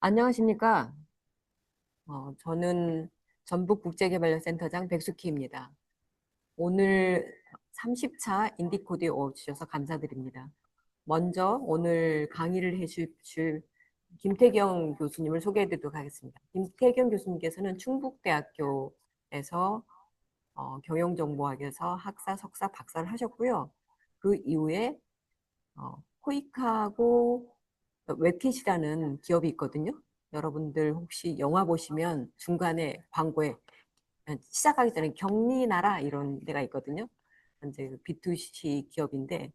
안녕하십니까? 저는 전북국제개발센터장 백수키입니다. 오늘 30차 인디코드에 오셔서 감사드립니다. 먼저 오늘 강의를 해주실 김태경 교수님을 소개해드리도록 하겠습니다. 김태경 교수님께서는 충북대학교에서 경영정보학에서 학사, 석사, 박사를 하셨고요. 그 이후에 코이카고 웹킷이라는 기업이 있거든요. 여러분들 혹시 영화 보시면 중간에 광고에 시작하기 전에 격리나라 이런 데가 있거든요. 이제 B2C 기업인데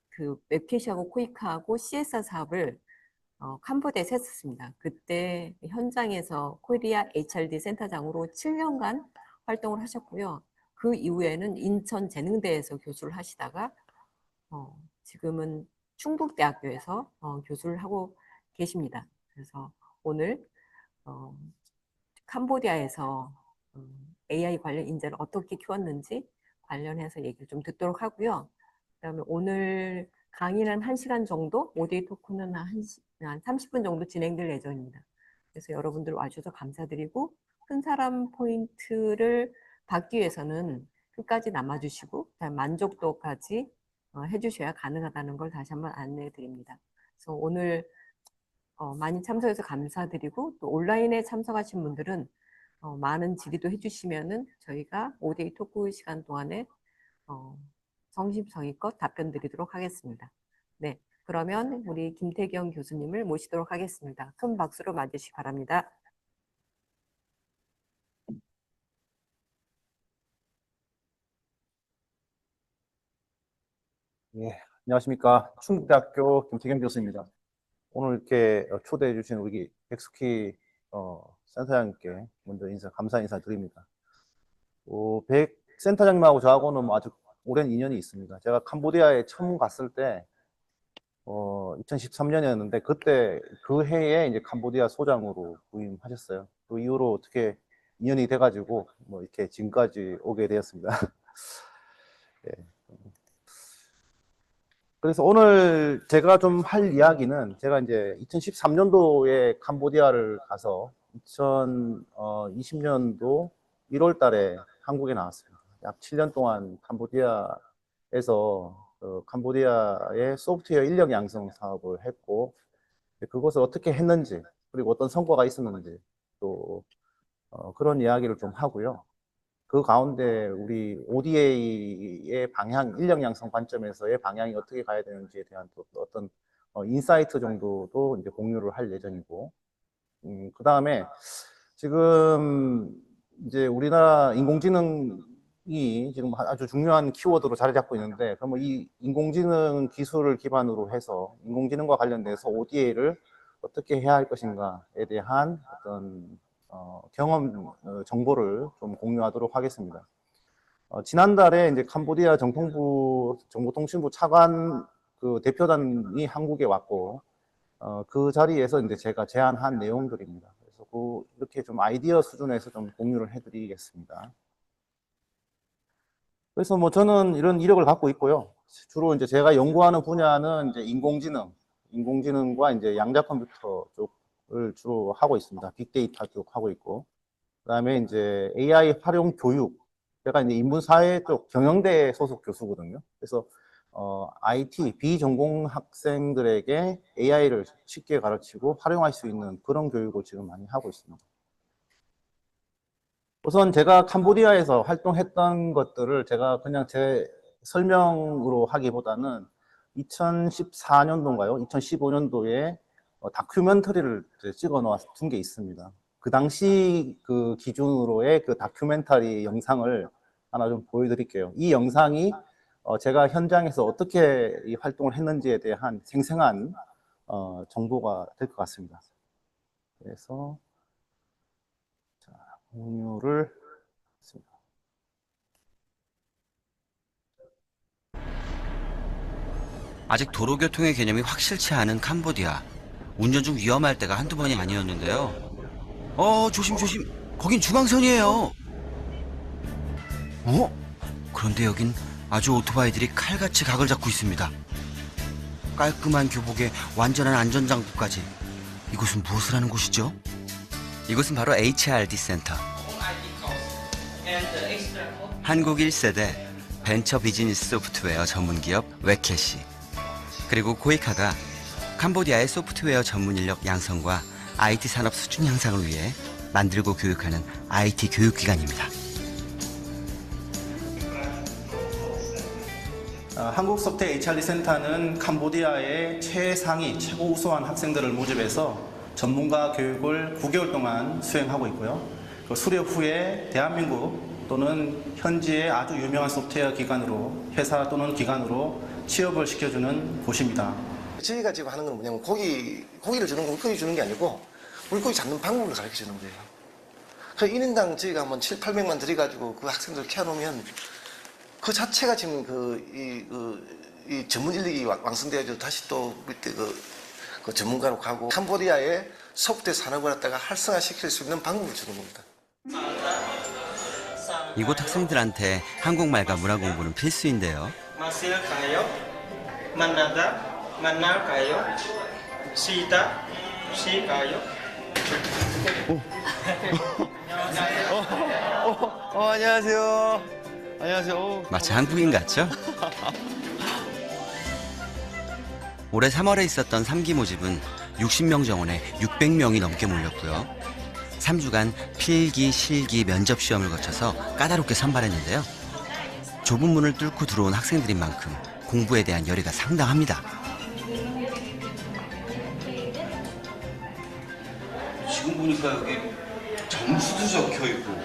그 웹킷하고 코이카하고 CSR 사업을 캄보디아에서 했었습니다. 그때 현장에서 코리아 HRD 센터장으로 7년간 활동을 하셨고요. 그 이후에는 인천재능대에서 교수를 하시다가 지금은 충북대학교에서 교수를 하고 계십니다. 그래서 오늘 어, 캄보디아에서 AI 관련 인재를 어떻게 키웠는지 관련해서 얘기를 좀 듣도록 하고요. 그다음에 오늘 강의는 1시간 정도, 오데이 토크는 한 30분 정도 진행될 예정입니다. 그래서 여러분들 와주셔서 감사드리고 큰 사람 포인트를 받기 위해서는 끝까지 남아주시고 만족도까지 해주셔야 가능하다는 걸 다시 한번 안내해 드립니다. 그래서 오늘 많이 참석해서 감사드리고 또 온라인에 참석하신 분들은 많은 질의도 해주시면은 저희가 5데이 토크 시간 동안에 성심성의껏 답변 드리도록 하겠습니다. 네, 그러면 우리 김태경 교수님을 모시도록 하겠습니다. 큰 박수로 맞으시기 바랍니다. 예, 안녕하십니까. 충북대학교 김태경 교수입니다. 오늘 이렇게 초대해 주신 우리 백숙희 센터장님께 먼저 감사 인사 드립니다. 백 센터장님하고 저하고는 뭐 아주 오랜 인연이 있습니다. 제가 캄보디아에 처음 갔을 때 2013년이었는데 그때 그 해에 이제 캄보디아 소장으로 부임하셨어요. 그 이후로 어떻게 인연이 돼가지고 뭐 이렇게 지금까지 오게 되었습니다. 예. 그래서 오늘 제가 좀 할 이야기는 제가 이제 2013년도에 캄보디아를 가서 2020년도 1월 달에 한국에 나왔습니다. 약 7년 동안 캄보디아에서 캄보디아의 소프트웨어 인력 양성 사업을 했고 그것을 어떻게 했는지 그리고 어떤 성과가 있었는지 또 그런 이야기를 좀 하고요. 그 가운데 우리 ODA의 방향, 인력 양성 관점에서의 방향이 어떻게 가야 되는지에 대한 또 어떤 인사이트 정도도 이제 공유를 할 예정이고, 그 다음에 지금 이제 우리나라 인공지능이 지금 아주 중요한 키워드로 자리 잡고 있는데, 그러면 이 인공지능 기술을 기반으로 해서 인공지능과 관련돼서 ODA를 어떻게 해야 할 것인가에 대한 어떤 경험 정보를 좀 공유하도록 하겠습니다. 지난달에 이제 캄보디아 정통부 정보통신부 차관 그 대표단이 한국에 왔고 그 자리에서 이제 제가 제안한 내용들입니다. 그래서 이렇게 좀 아이디어 수준에서 좀 공유를 해드리겠습니다. 그래서 뭐 저는 이런 이력을 갖고 있고요. 주로 이제 제가 연구하는 분야는 이제 인공지능과 이제 양자 컴퓨터 쪽을 주로 하고 있습니다. 빅데이터 쪽 하고 있고. 그다음에 이제 AI 활용 교육. 제가 이제 인문사회 쪽 경영대 소속 교수거든요. 그래서 IT 비전공 학생들에게 AI를 쉽게 가르치고 활용할 수 있는 그런 교육을 지금 많이 하고 있습니다. 우선 제가 캄보디아에서 활동했던 것들을 제가 그냥 제 설명으로 하기보다는 2014년도인가요? 2015년도에 다큐멘터리를 찍어 놓은 게 있습니다. 그 당시 그 기준으로의 그 다큐멘터리 영상을 하나 좀 보여드릴게요. 이 영상이 제가 현장에서 어떻게 이 활동을 했는지에 대한 생생한 정보가 될 것 같습니다. 그래서 자, 공유를 했습니다. 아직 도로교통의 개념이 확실치 않은 캄보디아. 운전 중 위험할 때가 한두 번이 아니었는데요. 조심. 거긴 중앙선이에요. 그런데 여긴 아주 오토바이들이 칼같이 각을 잡고 있습니다. 깔끔한 교복에 완전한 안전장구까지. 이곳은 무엇을 하는 곳이죠? 이곳은 바로 HRD 센터. 한국 1세대 벤처 비즈니스 소프트웨어 전문기업 웨켓이, 그리고 코이카가 캄보디아의 소프트웨어 전문 인력 양성과 IT 산업 수준 향상을 위해 만들고 교육하는 IT 교육기관입니다. 한국 소프트웨어 HRD 센터는 캄보디아의 최상위, 최고 우수한 학생들을 모집해서 전문가 교육을 9개월 동안 수행하고 있고요. 그 수료 후에 대한민국 또는 현지의 아주 유명한 소프트웨어 기관으로, 회사 또는 기관으로 취업을 시켜주는 곳입니다. 저희가 지금 하는 건 뭐냐면 고기를 주는 거, 물고기 주는 게 아니고 물고기 잡는 방법을 가르쳐 주는 거예요. 그 1인당 저희가 한번 7, 800만 들여가지고 그 학생들 키워놓으면 그 자체가 지금 이 전문 인력이 왕성돼가지고 다시 또 그때 그 전문가로 가고 캄보디아의 소프트웨어 산업을 갖다가 활성화시킬 수 있는 방법을 주는 겁니다. 이곳 학생들한테 한국말과 문화 공부는 필수인데요. Masih kayo, manada, manal kayo, sita, si kayo. 안녕하세요. 안녕하세요. 마치 한국인 같죠? 올해 3월에 있었던 3기 모집은 60명 정원에 600명이 넘게 몰렸고요. 3주간 필기, 실기, 면접 시험을 거쳐서 까다롭게 선발했는데요. 좁은 문을 뚫고 들어온 학생들인 만큼 공부에 대한 열의가 상당합니다. 지금 보니까 여기 점수도 적혀 있고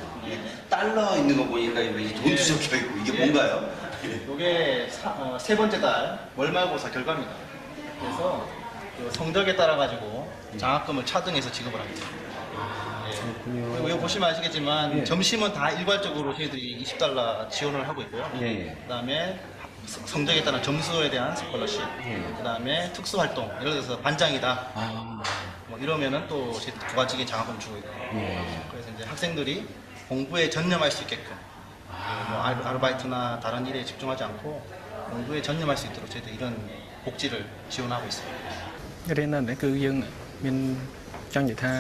달러 있는 거 보니까 이 돈도 적혀 있고 이게 뭔가요? 이게 세 번째 달 월말고사 결과입니다. 그래서 그 성적에 따라 가지고 장학금을 차등해서 지급을 합니다. 그리고 이거 보시면 아시겠지만 점심은 다 일괄적으로 저희들이 $20 지원을 하고 있고요. 그다음에 성적에 따른 점수에 대한 스콜러십, 그다음에 특수활동, 예를 들어서 반장이다. 뭐 이러면은 또 부가적인 장학금 주고 있고. 그래서 이제 학생들이 공부에 전념할 수 있게끔 뭐 아르바이트나 다른 일에 집중하지 않고 공부에 전념할 수 있도록 저희들 이런 복지를 지원하고 있습니다. រៀននៅនេះគឺយើងមានចង់និយាយថា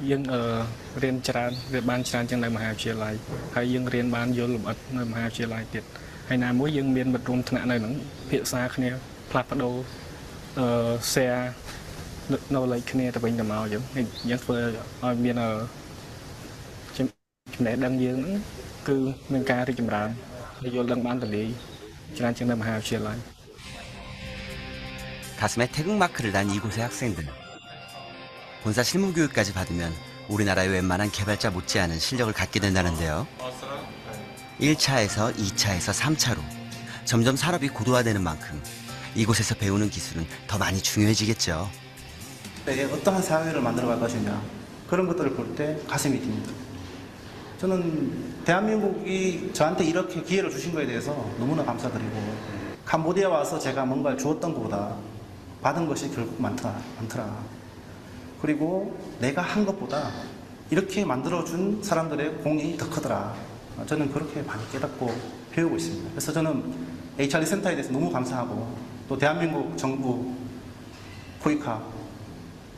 យើងរៀនច្រើនវាបានច្រើនជាងនៅមហាវិទ្យាល័យហើយយើងរៀនបានយល់លម្អិតនៅមហាវិទ្យាល័យទៀតហើយណាមួយយើងមានមិត្តរួមថ្នាក់នៅហ្នឹងភាសាគ្នាផ្លាស់ប្ដូរshare knowledge គ្នាទៅវិញទៅមកយើងធ្វើឲ្យមានចំណេះដឹងយើងហ្នឹងគឺមានការរីកចម្រើនហើយយល់ដឹងបានទូលាយច្រើនជាងនៅមហាវិទ្យាល័យ 가슴에 태극마크를 단 이곳의 학생들. 본사 실무교육까지 받으면 우리나라의 웬만한 개발자 못지않은 실력을 갖게 된다는데요. 1차에서 2차에서 3차로 점점 산업이 고도화되는 만큼 이곳에서 배우는 기술은 더 많이 중요해지겠죠. 내게 어떠한 사회를 만들어갈 것이냐 그런 것들을 볼 때 가슴이 뜁니다. 저는 대한민국이 저한테 이렇게 기회를 주신 거에 대해서 너무나 감사드리고 캄보디아 와서 제가 뭔가를 주었던 것보다 받은 것이 결국 많더라. 그리고 내가 한 것보다 이렇게 만들어준 사람들의 공이 더 크더라. 저는 그렇게 많이 깨닫고 배우고 있습니다. 그래서 저는 HRD 센터에 대해서 너무 감사하고 또 대한민국 정부 코이카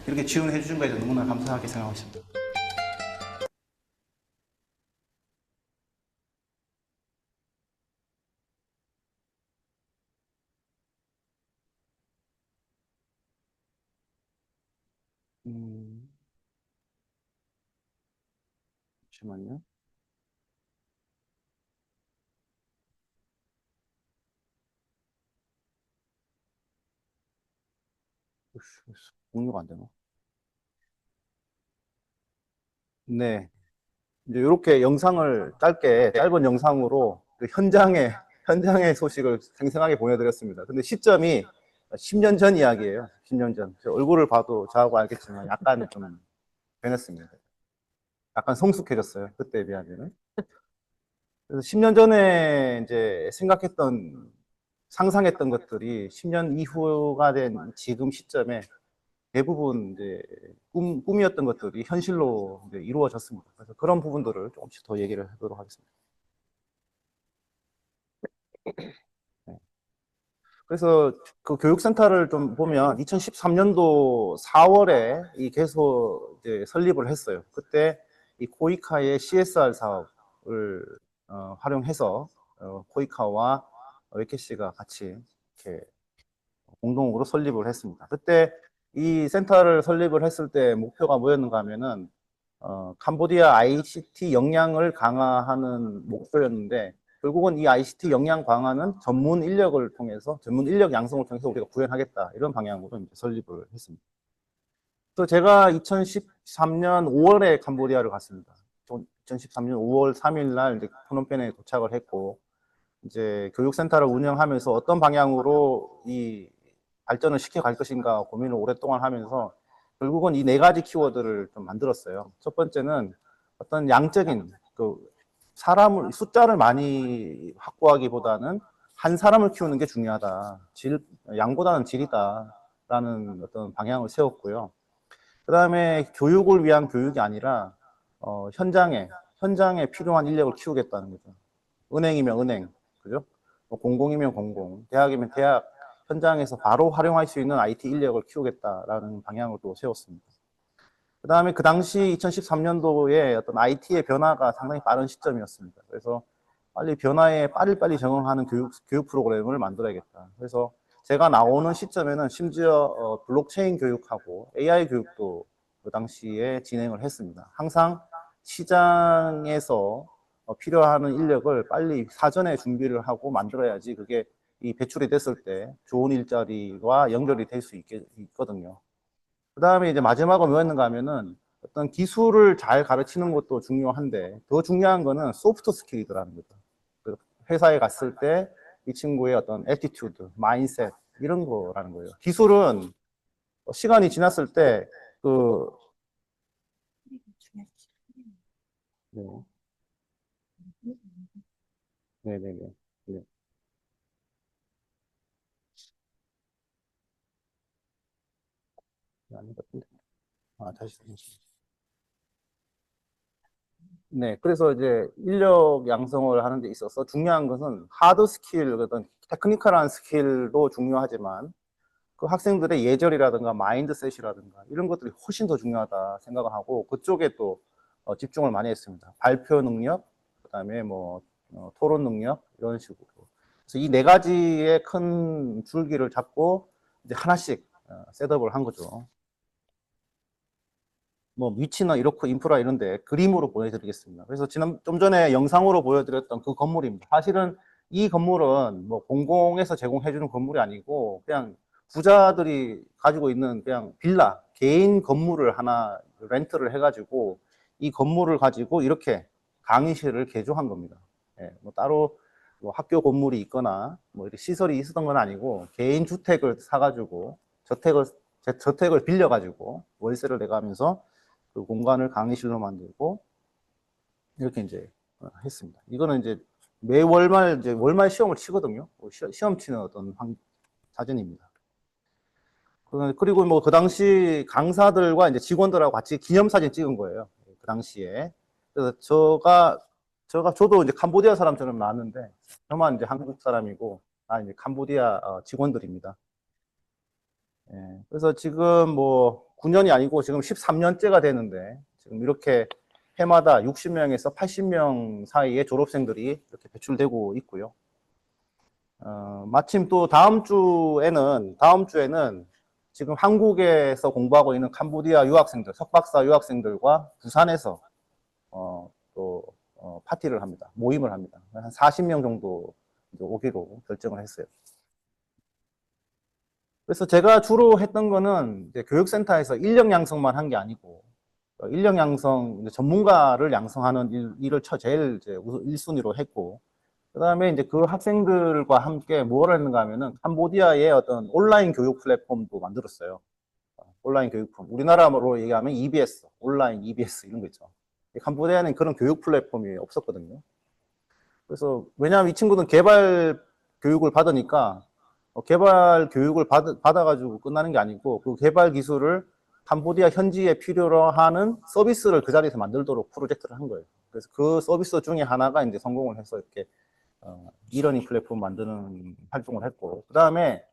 이렇게 지원해 주신 거에 대해서 너무나 감사하게 생각하고 있습니다. 잠시만요. 공유가 안 되나? 네. 이제 이렇게 영상을 짧은 영상으로 그 현장의 소식을 생생하게 보내드렸습니다. 근데 시점이 10년 전 이야기예요. 10년 전. 제 얼굴을 봐도 저하고 알겠지만 약간 좀 변했습니다. 약간 성숙해졌어요. 그때에 비하면은. 그래서 10년 전에 이제 상상했던 것들이 10년 이후가 된 지금 시점에 대부분 이제 꿈이었던 것들이 현실로 이제 이루어졌습니다. 그래서 그런 부분들을 조금씩 더 얘기를 해보도록 하겠습니다. 네. 그래서 그 교육센터를 좀 보면 2013년도 4월에 이 개소 이제 설립을 했어요. 그때 이 코이카의 CSR 사업을 활용해서 코이카와 웨케시가 같이 이렇게 공동으로 설립을 했습니다. 그때 이 센터를 설립을 했을 때 목표가 뭐였는가 하면은 캄보디아 ICT 역량을 강화하는 목표였는데 결국은 이 ICT 역량 강화는 전문 인력을 통해서 전문 인력 양성을 통해서 우리가 구현하겠다 이런 방향으로 이제 설립을 했습니다. 또 제가 2013년 5월에 캄보디아를 갔습니다. 2013년 5월 3일 날 이제 프놈펜에 도착을 했고 이제 교육센터를 운영하면서 어떤 방향으로 이 발전을 시켜갈 것인가 고민을 오랫동안 하면서 결국은 이 네 가지 키워드를 좀 만들었어요. 첫 번째는 어떤 양적인 사람을 숫자를 많이 확보하기보다는 한 사람을 키우는 게 중요하다. 양보다는 질이다라는 어떤 방향을 세웠고요. 그 다음에 교육을 위한 교육이 아니라 현장에 필요한 인력을 키우겠다는 거죠. 은행이면 은행, 그죠? 공공이면 공공, 대학이면 대학 현장에서 바로 활용할 수 있는 IT 인력을 키우겠다라는 방향을 또 세웠습니다. 그 다음에 그 당시 2013년도에 어떤 IT의 변화가 상당히 빠른 시점이었습니다. 그래서 빨리 변화에 빨리빨리 적응하는 교육 프로그램을 만들어야겠다. 그래서 제가 나오는 시점에는 심지어 블록체인 교육하고 AI 교육도 그 당시에 진행을 했습니다. 항상 시장에서 필요한 인력을 빨리 사전에 준비를 하고 만들어야지 그게 이 배출이 됐을 때 좋은 일자리와 연결이 될 수 있거든요. 그 다음에 이제 마지막으로 뭐였는가 하면은 어떤 기술을 잘 가르치는 것도 중요한데 더 중요한 거는 소프트 스킬이더라는 거죠. 회사에 갔을 때 이 친구의 어떤 애티튜드, 마인셋 이런 거라는 거예요. 기술은 시간이 지났을 때 네. 네네네. 네. 아닌 것 같은데. 다시. 네, 그래서 이제 인력 양성을 하는 데 있어서 중요한 것은 하드 스킬, 어떤 테크니컬한 스킬도 중요하지만 그 학생들의 예절이라든가 마인드셋이라든가 이런 것들이 훨씬 더 중요하다 생각을 하고 그쪽에 또 집중을 많이 했습니다. 발표 능력, 그다음에 뭐 토론 능력 이런 식으로. 그래서 이 네 가지의 큰 줄기를 잡고 이제 하나씩 셋업을 한 거죠. 뭐 위치나 이렇고 인프라 이런데 그림으로 보여드리겠습니다. 그래서 좀 전에 영상으로 보여드렸던 그 건물입니다. 사실은 이 건물은 뭐 공공에서 제공해주는 건물이 아니고 그냥 부자들이 가지고 있는 그냥 빌라, 개인 건물을 하나 렌트를 해가지고 이 건물을 가지고 이렇게 강의실을 개조한 겁니다. 예, 뭐 따로 뭐 학교 건물이 있거나 뭐 이렇게 시설이 있었던 건 아니고 개인 주택을 사가지고 저택을 빌려가지고 월세를 내가면서 그 공간을 강의실로 만들고 이렇게 이제 했습니다. 이거는 이제 매 월말 이제 월말 시험을 치거든요. 시험 치는 어떤 사진입니다. 그리고 뭐 그 당시 강사들과 이제 직원들하고 같이 기념사진 찍은 거예요. 그 당시에. 그래서 저도 이제 캄보디아 사람처럼 나왔는데 저만 이제 한국 사람이고 이제 캄보디아 직원들입니다. 예, 그래서 지금 뭐 9년이 아니고 지금 13년째가 되는데 지금 이렇게 해마다 60명에서 80명 사이의 졸업생들이 이렇게 배출되고 있고요. 마침 또 다음 주에는 지금 한국에서 공부하고 있는 캄보디아 유학생들, 석박사 유학생들과 부산에서 파티를 합니다. 모임을 합니다. 한 40명 정도 오기로 결정을 했어요. 그래서 제가 주로 했던 거는 이제 교육센터에서 인력 양성만 한 게 아니고 인력 양성 전문가를 양성하는 일을 제일 이제 1순위로 했고 그다음에 이제 그 학생들과 함께 뭘 했는가 하면은 캄보디아의 어떤 온라인 교육 플랫폼도 만들었어요. 온라인 교육품. 우리나라로 얘기하면 EBS, 온라인 EBS 이런 거 있죠. 캄보디아는 그런 교육 플랫폼이 없었거든요. 그래서 왜냐하면 이 친구들은 개발 교육을 받으니까 개발 교육을 받아가지고 끝나는 게 아니고 그 개발 기술을 캄보디아 현지에 필요로 하는 서비스를 그 자리에서 만들도록 프로젝트를 한 거예요. 그래서 그 서비스 중에 하나가 이제 성공을 해서 이렇게 이러닝 플랫폼 만드는 활동을 했고, 그 다음에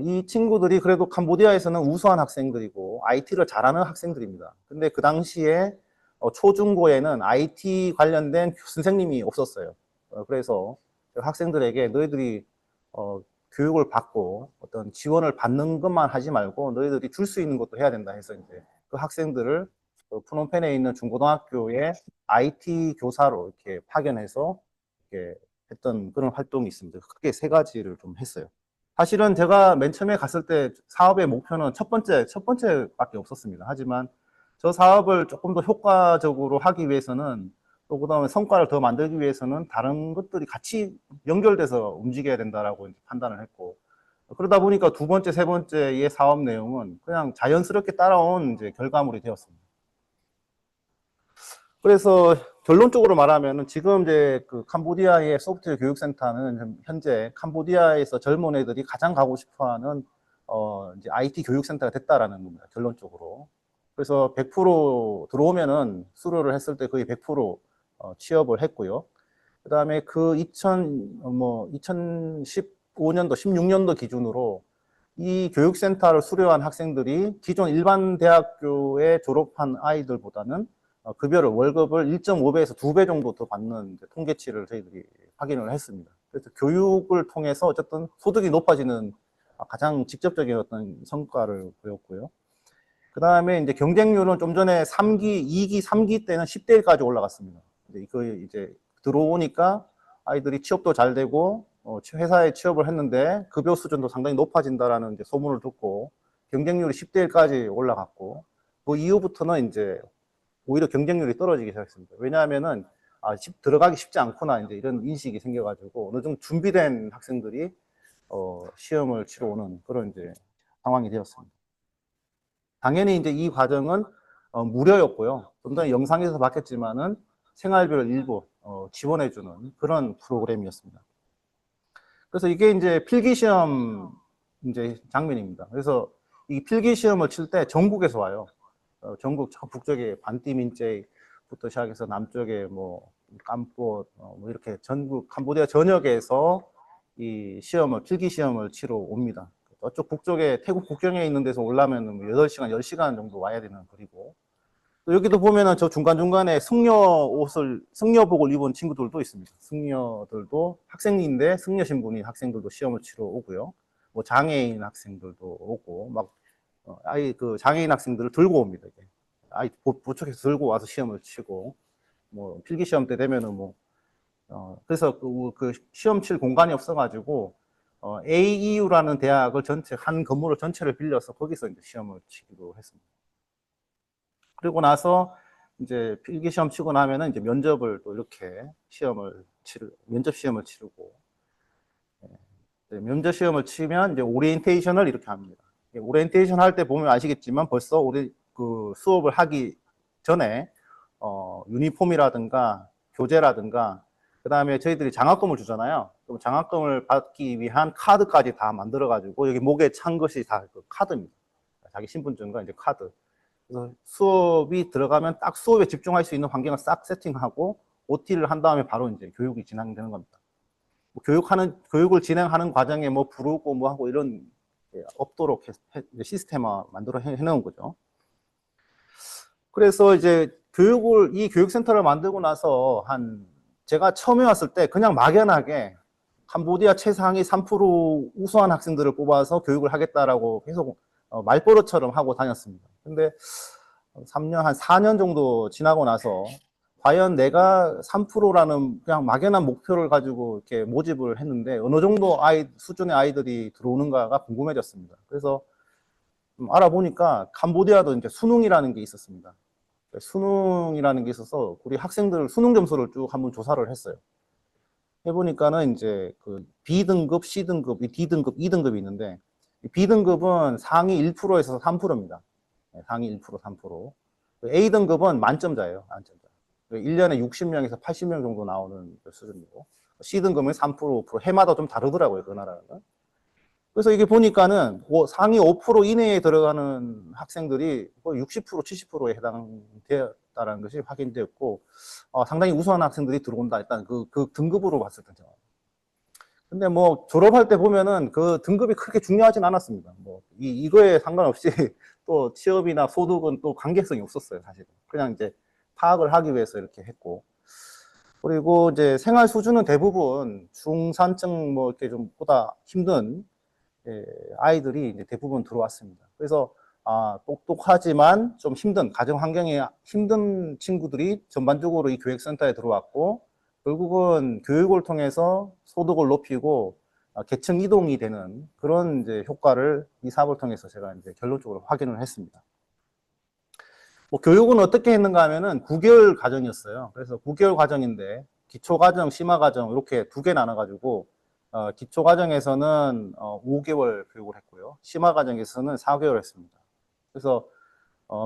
이 친구들이 그래도 캄보디아에서는 우수한 학생들이고 IT를 잘하는 학생들입니다. 근데 그 당시에 초중고에는 IT 관련된 선생님이 없었어요. 그래서 학생들에게 너희들이 교육을 받고 어떤 지원을 받는 것만 하지 말고 너희들이 줄 수 있는 것도 해야 된다 해서 이제 그 학생들을 프놈펜에 있는 중고등학교에 IT 교사로 이렇게 파견해서 이렇게 했던 그런 활동이 있습니다. 크게 세 가지를 좀 했어요. 사실은 제가 맨 처음에 갔을 때 사업의 목표는 첫 번째밖에 없었습니다. 하지만 저 사업을 조금 더 효과적으로 하기 위해서는 또 그다음에 성과를 더 만들기 위해서는 다른 것들이 같이 연결돼서 움직여야 된다라고 판단을 했고, 그러다 보니까 두 번째, 세 번째의 사업 내용은 그냥 자연스럽게 따라온 이제 결과물이 되었습니다. 그래서 결론적으로 말하면 지금 이제 그 캄보디아의 소프트웨어 교육센터는 현재 캄보디아에서 젊은 애들이 가장 가고 싶어하는 이제 IT 교육센터가 됐다라는 겁니다. 결론적으로. 그래서 100% 들어오면은 수료를 했을 때 거의 100% 취업을 했고요. 그 다음에 그 2015년도, 16년도 기준으로 이 교육센터를 수료한 학생들이 기존 일반 대학교에 졸업한 아이들보다는 급여를, 월급을 1.5배에서 2배 정도 더 받는 통계치를 저희들이 확인을 했습니다. 그래서 교육을 통해서 어쨌든 소득이 높아지는 가장 직접적인 어떤 성과를 보였고요. 그 다음에 이제 경쟁률은 좀 전에 2기, 3기 때는 10대 1까지 올라갔습니다. 이제 들어오니까 아이들이 취업도 잘 되고, 회사에 취업을 했는데 급여 수준도 상당히 높아진다라는 이제 소문을 듣고 경쟁률이 10대 1까지 올라갔고, 그 이후부터는 이제 오히려 경쟁률이 떨어지기 시작했습니다. 왜냐하면은 들어가기 쉽지 않구나 이제 이런 인식이 생겨가지고 어느 정도 준비된 학생들이 시험을 치러 오는 그런 이제 상황이 되었습니다. 당연히 이제 이 과정은 무료였고요. 좀 전에 영상에서 봤겠지만은 생활비를 일부 지원해주는 그런 프로그램이었습니다. 그래서 이게 이제 필기시험 이제 장면입니다. 그래서 이 필기시험을 칠 때 전국에서 와요. 전국 북쪽에 반띠민제부터 시작해서 남쪽에 뭐 깜뽀 뭐 이렇게 전국 캄보디아 전역에서 이 필기 시험을 치러 옵니다. 저쪽 북쪽에 태국 국경에 있는 데서 오려면 8시간, 10시간 정도 와야 되는 거리고, 또 여기도 보면은 저 중간중간에 승려복을 입은 친구들도 있습니다. 승려들도 학생인데 승려 신분인 학생들도 시험을 치러 오고요. 뭐 장애인 학생들도 오고, 막 그 장애인 학생들을 들고 옵니다. 보초에서 들고 와서 시험을 치고, 뭐 필기 시험 때 되면은 그래서 그 시험 칠 공간이 없어가지고 AEU라는 대학을 한 건물을 전체를 빌려서 거기서 이제 시험을 치기로 했습니다. 그리고 나서 이제 필기 시험 치고 나면은 이제 면접을 또 이렇게 면접 시험을 치르고, 면접 시험을 치면 이제 오리엔테이션을 이렇게 합니다. 오리엔테이션 할 때 보면 아시겠지만 벌써 우리 그 수업을 하기 전에 유니폼이라든가 교재라든가 그 다음에 저희들이 장학금을 주잖아요. 그럼 장학금을 받기 위한 카드까지 다 만들어가지고 여기 목에 찬 것이 다 그 카드입니다. 자기 신분증과 이제 카드. 그래서 수업이 들어가면 딱 수업에 집중할 수 있는 환경을 싹 세팅하고 OT를 한 다음에 바로 이제 교육이 진행되는 겁니다. 교육을 진행하는 과정에 뭐 부르고 뭐 하고 이런 없도록 시스템화 만들어 해놓은 거죠. 그래서 이제 이 교육센터를 만들고 나서 제가 처음에 왔을 때 그냥 막연하게 캄보디아 최상위 3% 우수한 학생들을 뽑아서 교육을 하겠다라고 계속 말버릇처럼 하고 다녔습니다. 근데 한 4년 정도 지나고 나서 과연 내가 3%라는 그냥 막연한 목표를 가지고 이렇게 모집을 했는데 어느 정도 수준의 아이들이 들어오는가가 궁금해졌습니다. 그래서 알아보니까 캄보디아도 이제 수능이라는 게 있었습니다. 수능이라는 게 있어서 우리 학생들 수능 점수를 쭉 한번 조사를 했어요. 해보니까는 이제 그 B등급, C등급, D등급, E등급이 있는데 B등급은 상위 1%에서 3%입니다. 상위 1%, 3%. A등급은 만점자예요. 만점자. 1년에 60명에서 80명 정도 나오는 수준이고, C등급은 3%, 5%, 해마다 좀 다르더라고요, 그 나라는. 그래서 이게 보니까는 상위 5% 이내에 들어가는 학생들이 거의 60%, 70%에 해당되었다는 것이 확인되었고, 상당히 우수한 학생들이 들어온다. 일단 그 등급으로 봤을 때 근데 뭐 졸업할 때 보면은 그 등급이 크게 중요하진 않았습니다. 뭐 이거에 상관없이 또 취업이나 소득은 또 관계성이 없었어요, 사실은. 그냥 이제 파악을 하기 위해서 이렇게 했고. 그리고 이제 생활 수준은 대부분 중산층 뭐 이렇게 좀 보다 힘든 아이들이 이제 대부분 들어왔습니다. 그래서 똑똑하지만 좀 힘든 가정 환경이 힘든 친구들이 전반적으로 이 교육센터에 들어왔고, 결국은 교육을 통해서 소득을 높이고 계층 이동이 되는 그런 이제 효과를 이 사업을 통해서 제가 이제 결론적으로 확인을 했습니다. 뭐 교육은 어떻게 했는가 하면은 9개월 과정이었어요. 그래서 9개월 과정인데 기초 과정, 심화 과정 이렇게 두 개 나눠가지고 기초 과정에서는 5개월 교육을 했고요. 심화 과정에서는 4개월 했습니다. 그래서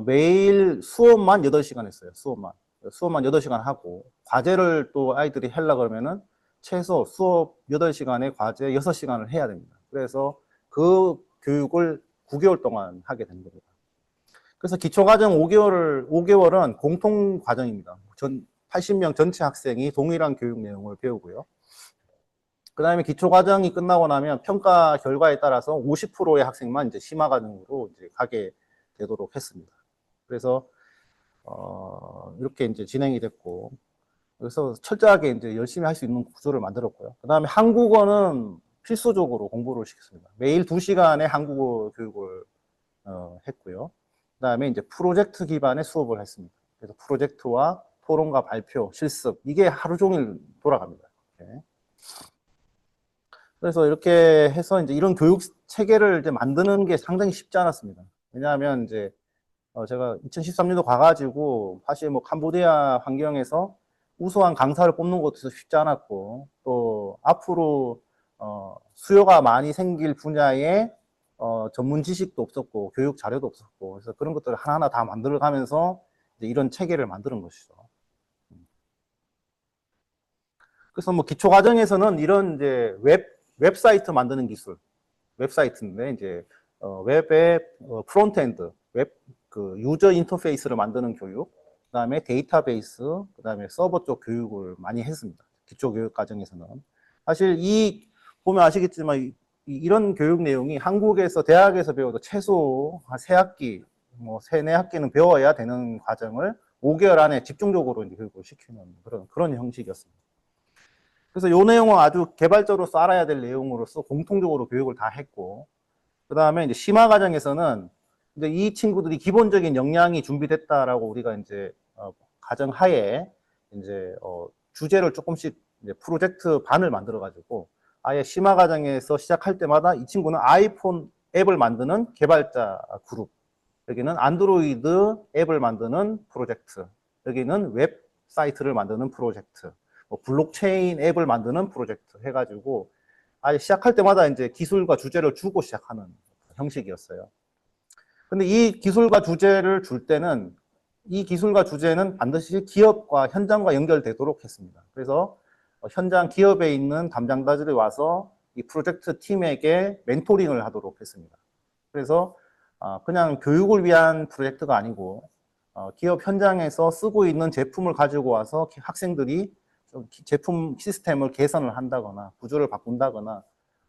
매일 수업만 8시간 했어요. 수업만 8시간 하고, 과제를 또 아이들이 하려고 그러면은 최소 수업 8시간에 과제 6시간을 해야 됩니다. 그래서 그 교육을 9개월 동안 하게 된 겁니다. 그래서 기초과정 5개월은 공통과정입니다. 80명 전체 학생이 동일한 교육 내용을 배우고요. 그 다음에 기초과정이 끝나고 나면 평가 결과에 따라서 50%의 학생만 이제 심화과정으로 이제 가게 되도록 했습니다. 그래서, 이렇게 이제 진행이 됐고, 그래서 철저하게 이제 열심히 할 수 있는 구조를 만들었고요. 그 다음에 한국어는 필수적으로 공부를 시켰습니다. 매일 2시간의 한국어 교육을 했고요. 그 다음에 이제 프로젝트 기반의 수업을 했습니다. 그래서 프로젝트와 토론과 발표, 실습, 이게 하루 종일 돌아갑니다. 이렇게. 그래서 이렇게 해서 이제 이런 교육 체계를 이제 만드는 게 상당히 쉽지 않았습니다. 왜냐하면 이제 제가 2013년도 가가지고 사실 뭐 캄보디아 환경에서 우수한 강사를 뽑는 것도 쉽지 않았고, 또 앞으로 수요가 많이 생길 분야에 전문 지식도 없었고 교육 자료도 없었고, 그래서 그런 것들을 하나하나 다 만들어가면서 이제 이런 체계를 만드는 것이죠. 그래서 뭐 기초 과정에서는 이런 이제 웹사이트 만드는 기술, 웹사이트인데 이제 웹의 프론트엔드, 웹 그 유저 인터페이스를 만드는 교육, 그다음에 데이터베이스, 그다음에 서버 쪽 교육을 많이 했습니다. 기초 교육 과정에서는 사실 보면 아시겠지만 이런 교육 내용이 한국에서 대학에서 배워도 최소 한 3학기, 뭐 3, 4학기는 배워야 되는 과정을 5개월 안에 집중적으로 이제 교육을 시키는 그런 형식이었습니다. 그래서 이 내용은 아주 개발자로서 알아야 될 내용으로서 공통적으로 교육을 다 했고, 그 다음에 이제 심화 과정에서는 이제 이 친구들이 기본적인 역량이 준비됐다라고 우리가 이제 가정하에 이제 주제를 조금씩 이제 프로젝트 반을 만들어 가지고 아예 심화 과정에서 시작할 때마다 이 친구는 아이폰 앱을 만드는 개발자 그룹, 여기는 안드로이드 앱을 만드는 프로젝트, 여기는 웹사이트를 만드는 프로젝트, 뭐 블록체인 앱을 만드는 프로젝트 해가지고 아예 시작할 때마다 이제 기술과 주제를 주고 시작하는 형식이었어요. 근데 이 기술과 주제를 줄 때는 이 기술과 주제는 반드시 기업과 현장과 연결되도록 했습니다. 그래서 현장 기업에 있는 담당자들이 와서 이 프로젝트 팀에게 멘토링을 하도록 했습니다. 그래서 그냥 교육을 위한 프로젝트가 아니고 기업 현장에서 쓰고 있는 제품을 가지고 와서 학생들이 제품 시스템을 개선을 한다거나 구조를 바꾼다거나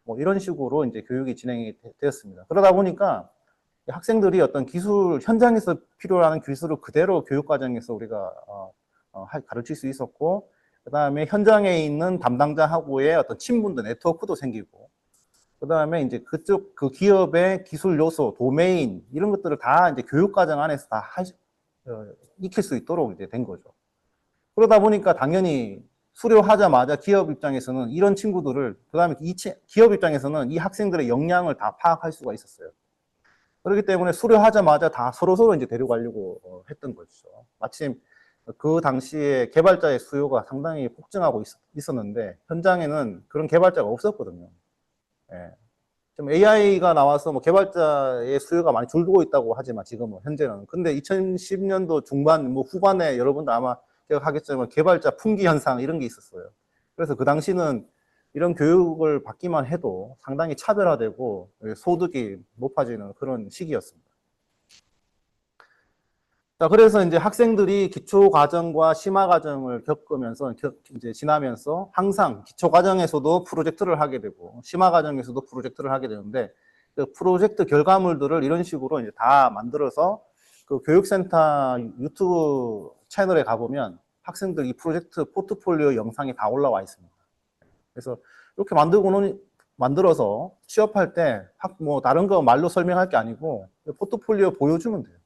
뭐 이런 식으로 이제 교육이 진행이 되었습니다. 그러다 보니까 학생들이 어떤 기술, 현장에서 필요로 기술을 그대로 교육과정에서 우리가 가르칠 수 있었고, 그 다음에 현장에 있는 담당자하고의 어떤 친분도, 네트워크도 생기고, 그 다음에 이제 그쪽, 그 기업의 기술 요소, 도메인, 이런 것들을 다 이제 교육과정 안에서 다 익힐 수 있도록 이제 된 거죠. 그러다 보니까 당연히 수료하자마자 기업 입장에서는 이런 친구들을, 그 다음에 기업 입장에서는 이 학생들의 역량을 다 파악할 수가 있었어요. 그렇기 때문에 수료하자마자 다 서로서로 이제 데려가려고 했던 것이죠. 마침 그 당시에 개발자의 수요가 상당히 폭증하고 있었는데 현장에는 그런 개발자가 없었거든요. 예. 좀 AI가 나와서 뭐 개발자의 수요가 많이 줄고 있다고 하지만 지금은 현재는. 근데 2010년도 중반 뭐 후반에 여러분들 아마 기억하겠지만 개발자 품귀 현상 이런 게 있었어요. 그래서 그 당시는 이런 교육을 받기만 해도 상당히 차별화되고 소득이 높아지는 그런 시기였습니다. 자, 그래서 이제 학생들이 기초과정과 심화과정을 겪으면서, 이제 지나면서 항상 기초과정에서도 프로젝트를 하게 되고, 심화과정에서도 프로젝트를 하게 되는데, 그 프로젝트 결과물들을 이런 식으로 이제 다 만들어서 그 교육센터 유튜브 채널에 가보면 학생들 이 프로젝트 포트폴리오 영상이 다 올라와 있습니다. 그래서 이렇게 만들어서 취업할 때 뭐 다른 거 말로 설명할 게 아니고 포트폴리오 보여주면 돼요.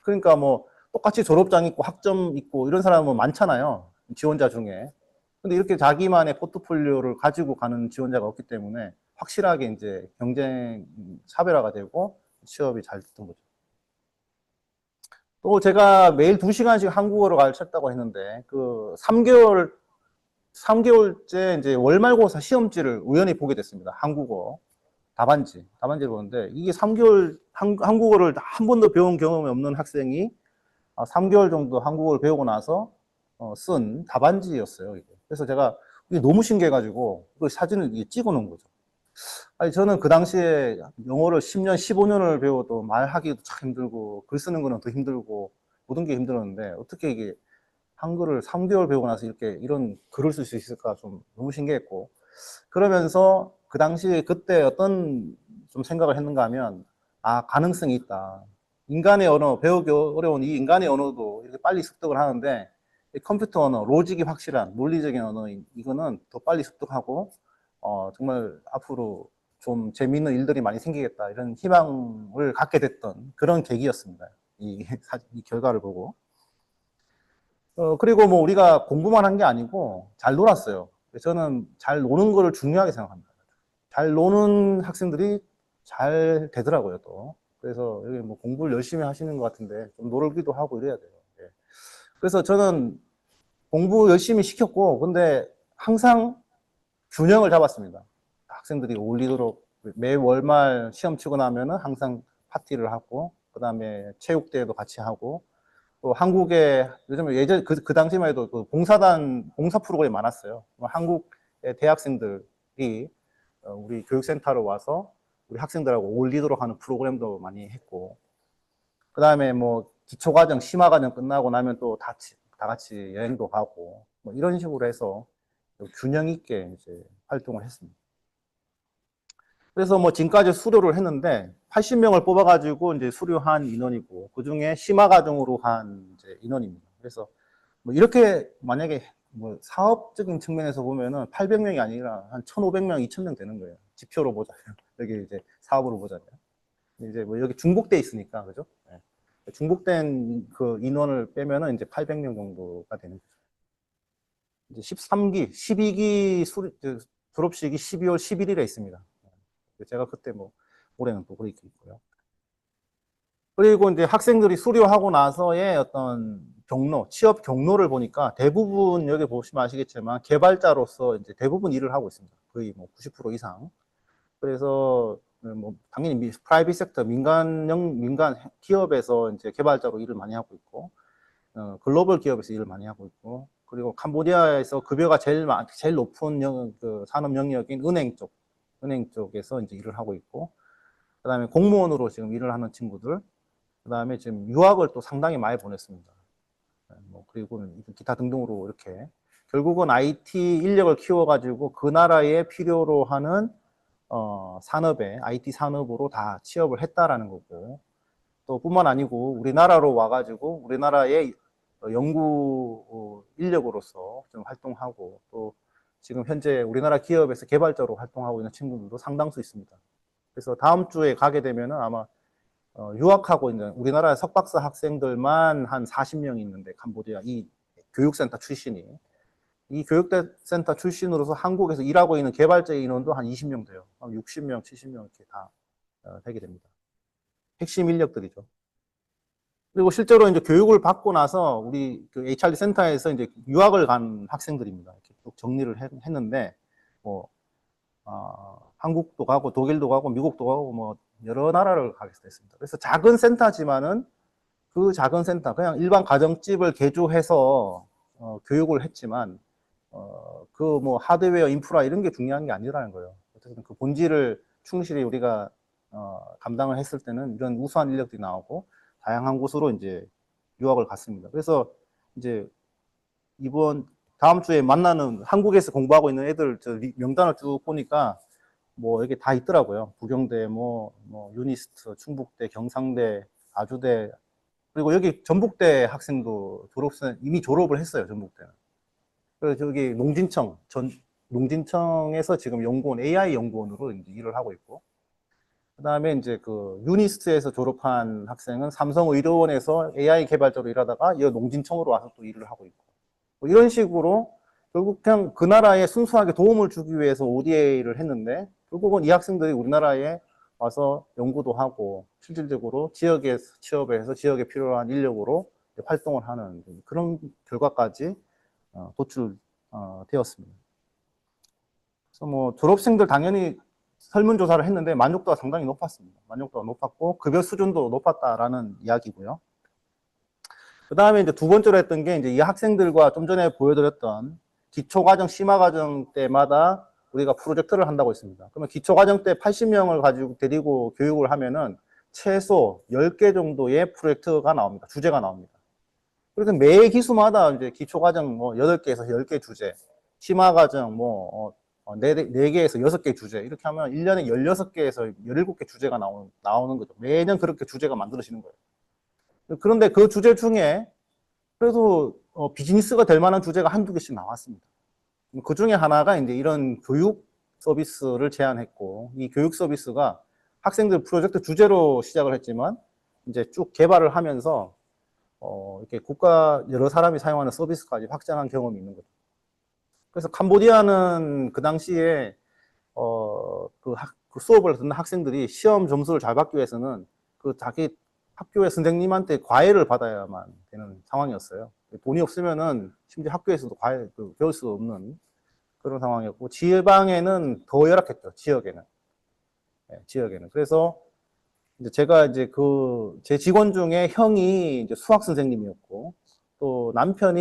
그러니까 뭐 똑같이 졸업장 있고 학점 있고 이런 사람은 많잖아요. 지원자 중에. 근데 이렇게 자기만의 포트폴리오를 가지고 가는 지원자가 없기 때문에 확실하게 이제 경쟁 차별화가 되고 취업이 잘 됐던 거죠. 또 제가 매일 2시간씩 한국어를 가르쳤다고 했는데 그 3개월째 이제 월말고사 시험지를 우연히 보게 됐습니다. 한국어 답안지를 보는데 이게 3개월 한국어를 한 번도 배운 경험이 없는 학생이 3개월 정도 한국어를 배우고 나서 쓴 답안지였어요. 이게. 그래서 제가 이게 너무 신기해가지고 그 사진을 찍어 놓은 거죠. 아니, 저는 그 당시에 영어를 10년, 15년을 배워도 말하기도 참 힘들고 글 쓰는 거는 더 힘들고 모든 게 힘들었는데 어떻게 이게 한글을 3개월 배우고 나서 이런 글을 쓸 수 있을까 좀 너무 신기했고 그러면서 그 당시에 그때 어떤 좀 생각을 했는가 하면 가능성이 있다. 인간의 언어, 배우기 어려운 이 인간의 언어도 이렇게 빨리 습득을 하는데 컴퓨터 언어, 로직이 확실한 논리적인 언어 이거는 더 빨리 습득하고 정말 앞으로 좀 재미있는 일들이 많이 생기겠다 이런 희망을 갖게 됐던 그런 계기였습니다. 이 결과를 보고. 그리고 뭐 우리가 공부만 한 게 아니고 잘 놀았어요. 저는 잘 노는 거를 중요하게 생각합니다. 잘 노는 학생들이 잘 되더라고요, 또. 그래서 여기 뭐 공부를 열심히 하시는 것 같은데 좀 놀기도 하고 이래야 돼요. 예. 그래서 저는 공부 열심히 시켰고, 근데 항상 균형을 잡았습니다. 학생들이 어울리도록 매 월말 시험 치고 나면은 항상 파티를 하고, 그 다음에 체육대회도 같이 하고, 또 한국에 요즘에 예전 그 당시만 해도 그 봉사 프로그램이 많았어요. 한국의 대학생들이 우리 교육센터로 와서 우리 학생들하고 어울리도록 하는 프로그램도 많이 했고, 그 다음에 뭐 기초과정, 심화과정 끝나고 나면 또 다 같이 여행도 가고, 뭐 이런 식으로 해서 균형 있게 이제 활동을 했습니다. 그래서 뭐 지금까지 수료를 했는데 80명을 뽑아가지고 이제 수료한 인원이고 그 중에 심화과정으로 한 이제 인원입니다. 그래서 뭐 이렇게 만약에 뭐 사업적인 측면에서 보면은 800명이 아니라 한 1,500명, 2,000명 되는 거예요. 지표로 보자면 여기 이제 사업으로 보자면 이제 뭐 여기 중복돼 있으니까 그죠? 네. 중복된 그 인원을 빼면은 이제 800명 정도가 되는 거죠. 이제 13기, 12기 졸업식이 12월 11일에 있습니다. 제가 그때 뭐 올해는 또 그렇게 있고요. 그리고 이제 학생들이 수료하고 나서의 어떤 경로, 취업 경로를 보니까 대부분 여기 보시면 아시겠지만 개발자로서 이제 대부분 일을 하고 있습니다. 거의 뭐 90% 이상. 그래서 뭐 당연히 프라이빗 섹터 민간 기업에서 이제 개발자로 일을 많이 하고 있고 글로벌 기업에서 일을 많이 하고 있고 그리고 캄보디아에서 급여가 제일 높은 그 산업 영역인 은행 쪽에서 이제 일을 하고 있고, 그 다음에 공무원으로 지금 일을 하는 친구들, 그 다음에 지금 유학을 또 상당히 많이 보냈습니다. 뭐, 그리고 기타 등등으로 이렇게. 결국은 IT 인력을 키워가지고 그 나라에 필요로 하는, 산업에, IT 산업으로 다 취업을 했다라는 거고, 또 뿐만 아니고 우리나라로 와가지고 우리나라의 연구 인력으로서 좀 활동하고 또 지금 현재 우리나라 기업에서 개발자로 활동하고 있는 친구들도 상당수 있습니다. 그래서 다음 주에 가게 되면은 아마 유학하고 있는 우리나라 석박사 학생들만 한 40명 있는데 캄보디아 이 교육센터 출신이 이 교육센터 출신으로서 한국에서 일하고 있는 개발자 인원도 한 20명 돼요. 한 60명, 70명 이렇게 다 되게 됩니다. 핵심 인력들이죠. 그리고 실제로 이제 교육을 받고 나서 우리 그 HRD 센터에서 이제 유학을 간 학생들입니다. 이렇게 쭉 정리를 했는데, 뭐, 한국도 가고, 독일도 가고, 미국도 가고, 뭐, 여러 나라를 가게 됐습니다. 그래서 작은 센터지만은 그 작은 센터, 그냥 일반 가정집을 개조해서, 교육을 했지만, 그 뭐, 하드웨어, 인프라 이런 게 중요한 게 아니라는 거예요. 어쨌든 그 본질을 충실히 우리가, 감당을 했을 때는 이런 우수한 인력들이 나오고, 다양한 곳으로 이제 유학을 갔습니다. 그래서 이제 다음 주에 만나는 한국에서 공부하고 있는 애들 명단을 쭉 보니까 뭐 여기 다 있더라고요. 부경대, 유니스트, 충북대, 경상대, 아주대, 그리고 여기 전북대 학생도 이미 졸업을 했어요, 전북대는. 그래서 저기 농진청에서 지금 AI 연구원으로 이제 일을 하고 있고, 그 다음에 이제 그 유니스트에서 졸업한 학생은 삼성의료원에서 AI 개발자로 일하다가 이 농진청으로 와서 또 일을 하고 있고, 뭐 이런 식으로 결국 그냥 그 나라에 순수하게 도움을 주기 위해서 ODA를 했는데, 결국은 이 학생들이 우리나라에 와서 연구도 하고 실질적으로 지역에 취업을 해서 지역에 필요한 인력으로 활동을 하는 그런 결과까지 도출되었습니다. 그래서 뭐 졸업생들 당연히 설문조사를 했는데 만족도가 상당히 높았습니다. 만족도가 높았고 급여 수준도 높았다라는 이야기고요. 그 다음에 이제 두 번째로 했던 게 이제 이 학생들과 좀 전에 보여드렸던 기초과정, 심화과정 때마다 우리가 프로젝트를 한다고 했습니다. 그러면 기초과정 때 80명을 가지고 데리고 교육을 하면은 최소 10개 정도의 프로젝트가 나옵니다. 주제가 나옵니다. 그래서 매 기수마다 이제 기초과정 8개에서 10개 주제, 심화과정 4개에서 6개 주제, 이렇게 하면 1년에 16개에서 17개 주제가 나오는 거죠. 매년 그렇게 주제가 만들어지는 거예요. 그런데 그 주제 중에 그래도 비즈니스가 될 만한 주제가 한두 개씩 나왔습니다. 그 중에 하나가 이제 이런 교육 서비스를 제안했고, 이 교육 서비스가 학생들 프로젝트 주제로 시작을 했지만 이제 쭉 개발을 하면서 이렇게 여러 사람이 사용하는 서비스까지 확장한 경험이 있는 거죠. 그래서 캄보디아는 그 당시에 그 수업을 듣는 학생들이 시험 점수를 잘 받기 위해서는 그 자기 학교의 선생님한테 과외를 받아야만 되는 상황이었어요. 돈이 없으면은 심지어 학교에서도 과외 배울 수 없는 그런 상황이었고, 지방에는 더 열악했죠. 지역에는. 네, 지역에는. 그래서 이제 제가 이제 제 직원 중에 형이 이제 수학 선생님이었고, 또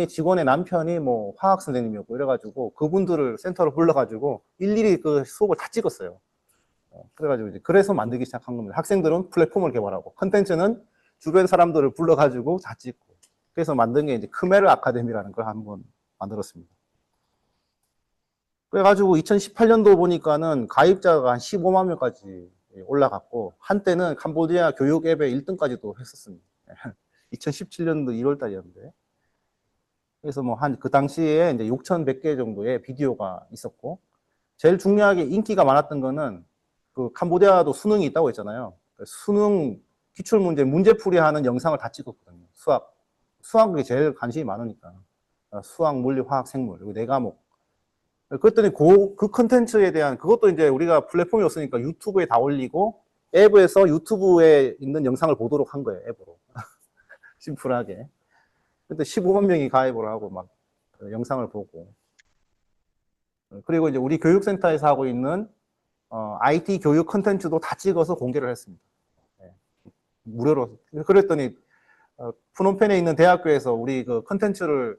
직원의 남편이 뭐 화학 선생님이었고, 이래가지고 그분들을 센터로 불러가지고 일일이 그 수업을 다 찍었어요. 그래가지고 이제 그래서 만들기 시작한 겁니다. 학생들은 플랫폼을 개발하고, 컨텐츠는 주변 사람들을 불러가지고 다 찍고, 그래서 만든 게 이제 크메르 아카데미라는 걸 한번 만들었습니다. 그래가지고 2018년도 보니까는 가입자가 한 15만 명까지 올라갔고, 한때는 캄보디아 교육 앱의 1등까지도 했었습니다. 2017년도 2월 달이었는데. 그래서 뭐 그 당시에 이제 6,100개 정도의 비디오가 있었고, 제일 중요하게 인기가 많았던 거는 그 캄보디아도 수능이 있다고 했잖아요. 수능 기출문제, 문제풀이하는 영상을 다 찍었거든요. 수학이 제일 관심이 많으니까. 수학, 물리, 화학, 생물, 그리고 4과목. 그랬더니 그 컨텐츠에 대한, 그것도 이제 우리가 플랫폼이 없으니까 유튜브에 다 올리고, 앱에서 유튜브에 있는 영상을 보도록 한 거예요, 앱으로. 심플하게. 근데 15만 명이 가입을 하고 막 영상을 보고. 그리고 이제 우리 교육센터에서 하고 있는 IT 교육 컨텐츠도 다 찍어서 공개를 했습니다. 네. 무료로. 그랬더니 푸놈펜에 있는 대학교에서 우리 그 컨텐츠를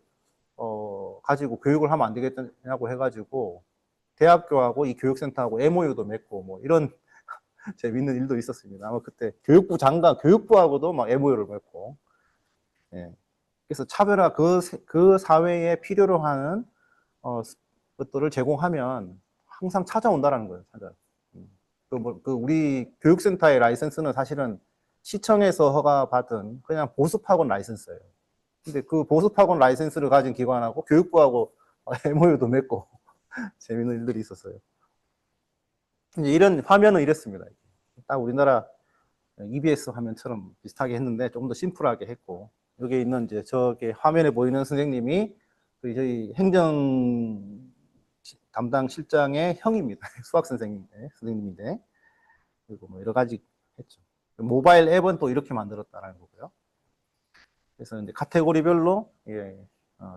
가지고 교육을 하면 안 되겠냐고 해가지고 대학교하고 이 교육센터하고 MOU도 맺고 뭐 이런 재밌는 일도 있었습니다. 아마 그때 교육부하고도 막 MOU를 맺고. 예. 그래서 차별화, 그 사회에 필요로 하는 것들을 제공하면 항상 찾아온다라는 거예요. 우리 교육센터의 라이센스는 사실은 시청에서 허가받은 그냥 보습학원 라이센스예요. 근데 그 보습학원 라이센스를 가진 기관하고 교육부하고 MOU도 맺고 재밌는 일들이 있었어요. 이제 이런 화면은 이랬습니다. 딱 우리나라 EBS 화면처럼 비슷하게 했는데 조금 더 심플하게 했고, 여기 있는 이제 저게 화면에 보이는 선생님이 저희 행정 담당 실장의 형입니다. 수학 선생님인데, 그리고 뭐 여러 가지 했죠. 모바일 앱은 또 이렇게 만들었다라는 거고요. 그래서 이제 카테고리별로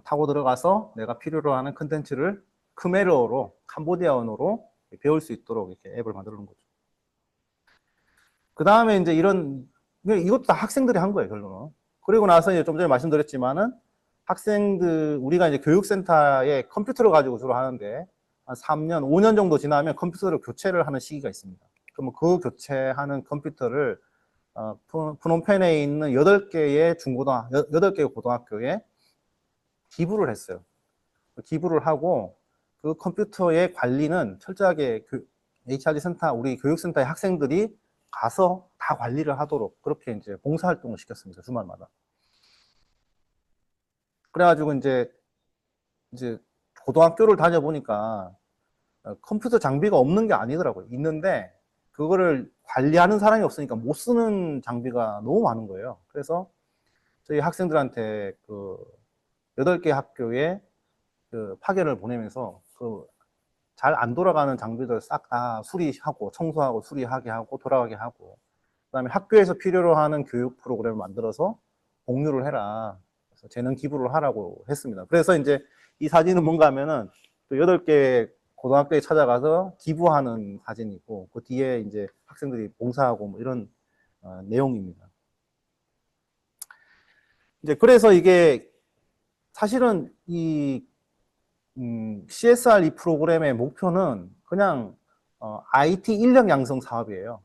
타고 들어가서 내가 필요로 하는 컨텐츠를 크메르어로, 캄보디아 언어로 배울 수 있도록 이렇게 앱을 만들어 놓은 거죠. 그 다음에 이제 이것도 다 학생들이 한 거예요, 결론은. 그리고 나서 이제 좀 전에 말씀드렸지만은 우리가 이제 교육센터에 컴퓨터를 가지고 주로 하는데, 한 3년, 5년 정도 지나면 컴퓨터를 교체를 하는 시기가 있습니다. 그러면 그 교체하는 컴퓨터를 프놈펜에 있는 8개의 8개의 고등학교에 기부를 했어요. 기부를 하고 그 컴퓨터의 관리는 철저하게 HRD 센터, 우리 교육센터의 학생들이 가서 다 관리를 하도록 그렇게 이제 봉사활동을 시켰습니다. 주말마다. 그래가지고 이제 고등학교를 다녀보니까 컴퓨터 장비가 없는 게 아니더라고요. 있는데 그거를 관리하는 사람이 없으니까 못 쓰는 장비가 너무 많은 거예요. 그래서 저희 학생들한테 그 8개 학교에 그 파견을 보내면서 그 잘 안 돌아가는 장비들 싹 다 수리하고 청소하고 수리하게 하고 돌아가게 하고 그다음에 학교에서 필요로 하는 교육 프로그램을 만들어서 공유를 해라. 그래서 재능 기부를 하라고 했습니다. 그래서 이제 이 사진은 뭔가 하면은 또 8개 고등학교에 찾아가서 기부하는 사진이고 그 뒤에 이제 학생들이 봉사하고 뭐 이런 내용입니다. 이제 그래서 이게 사실은 이 CSR 이 프로그램의 목표는 그냥 IT 인력 양성 사업이에요.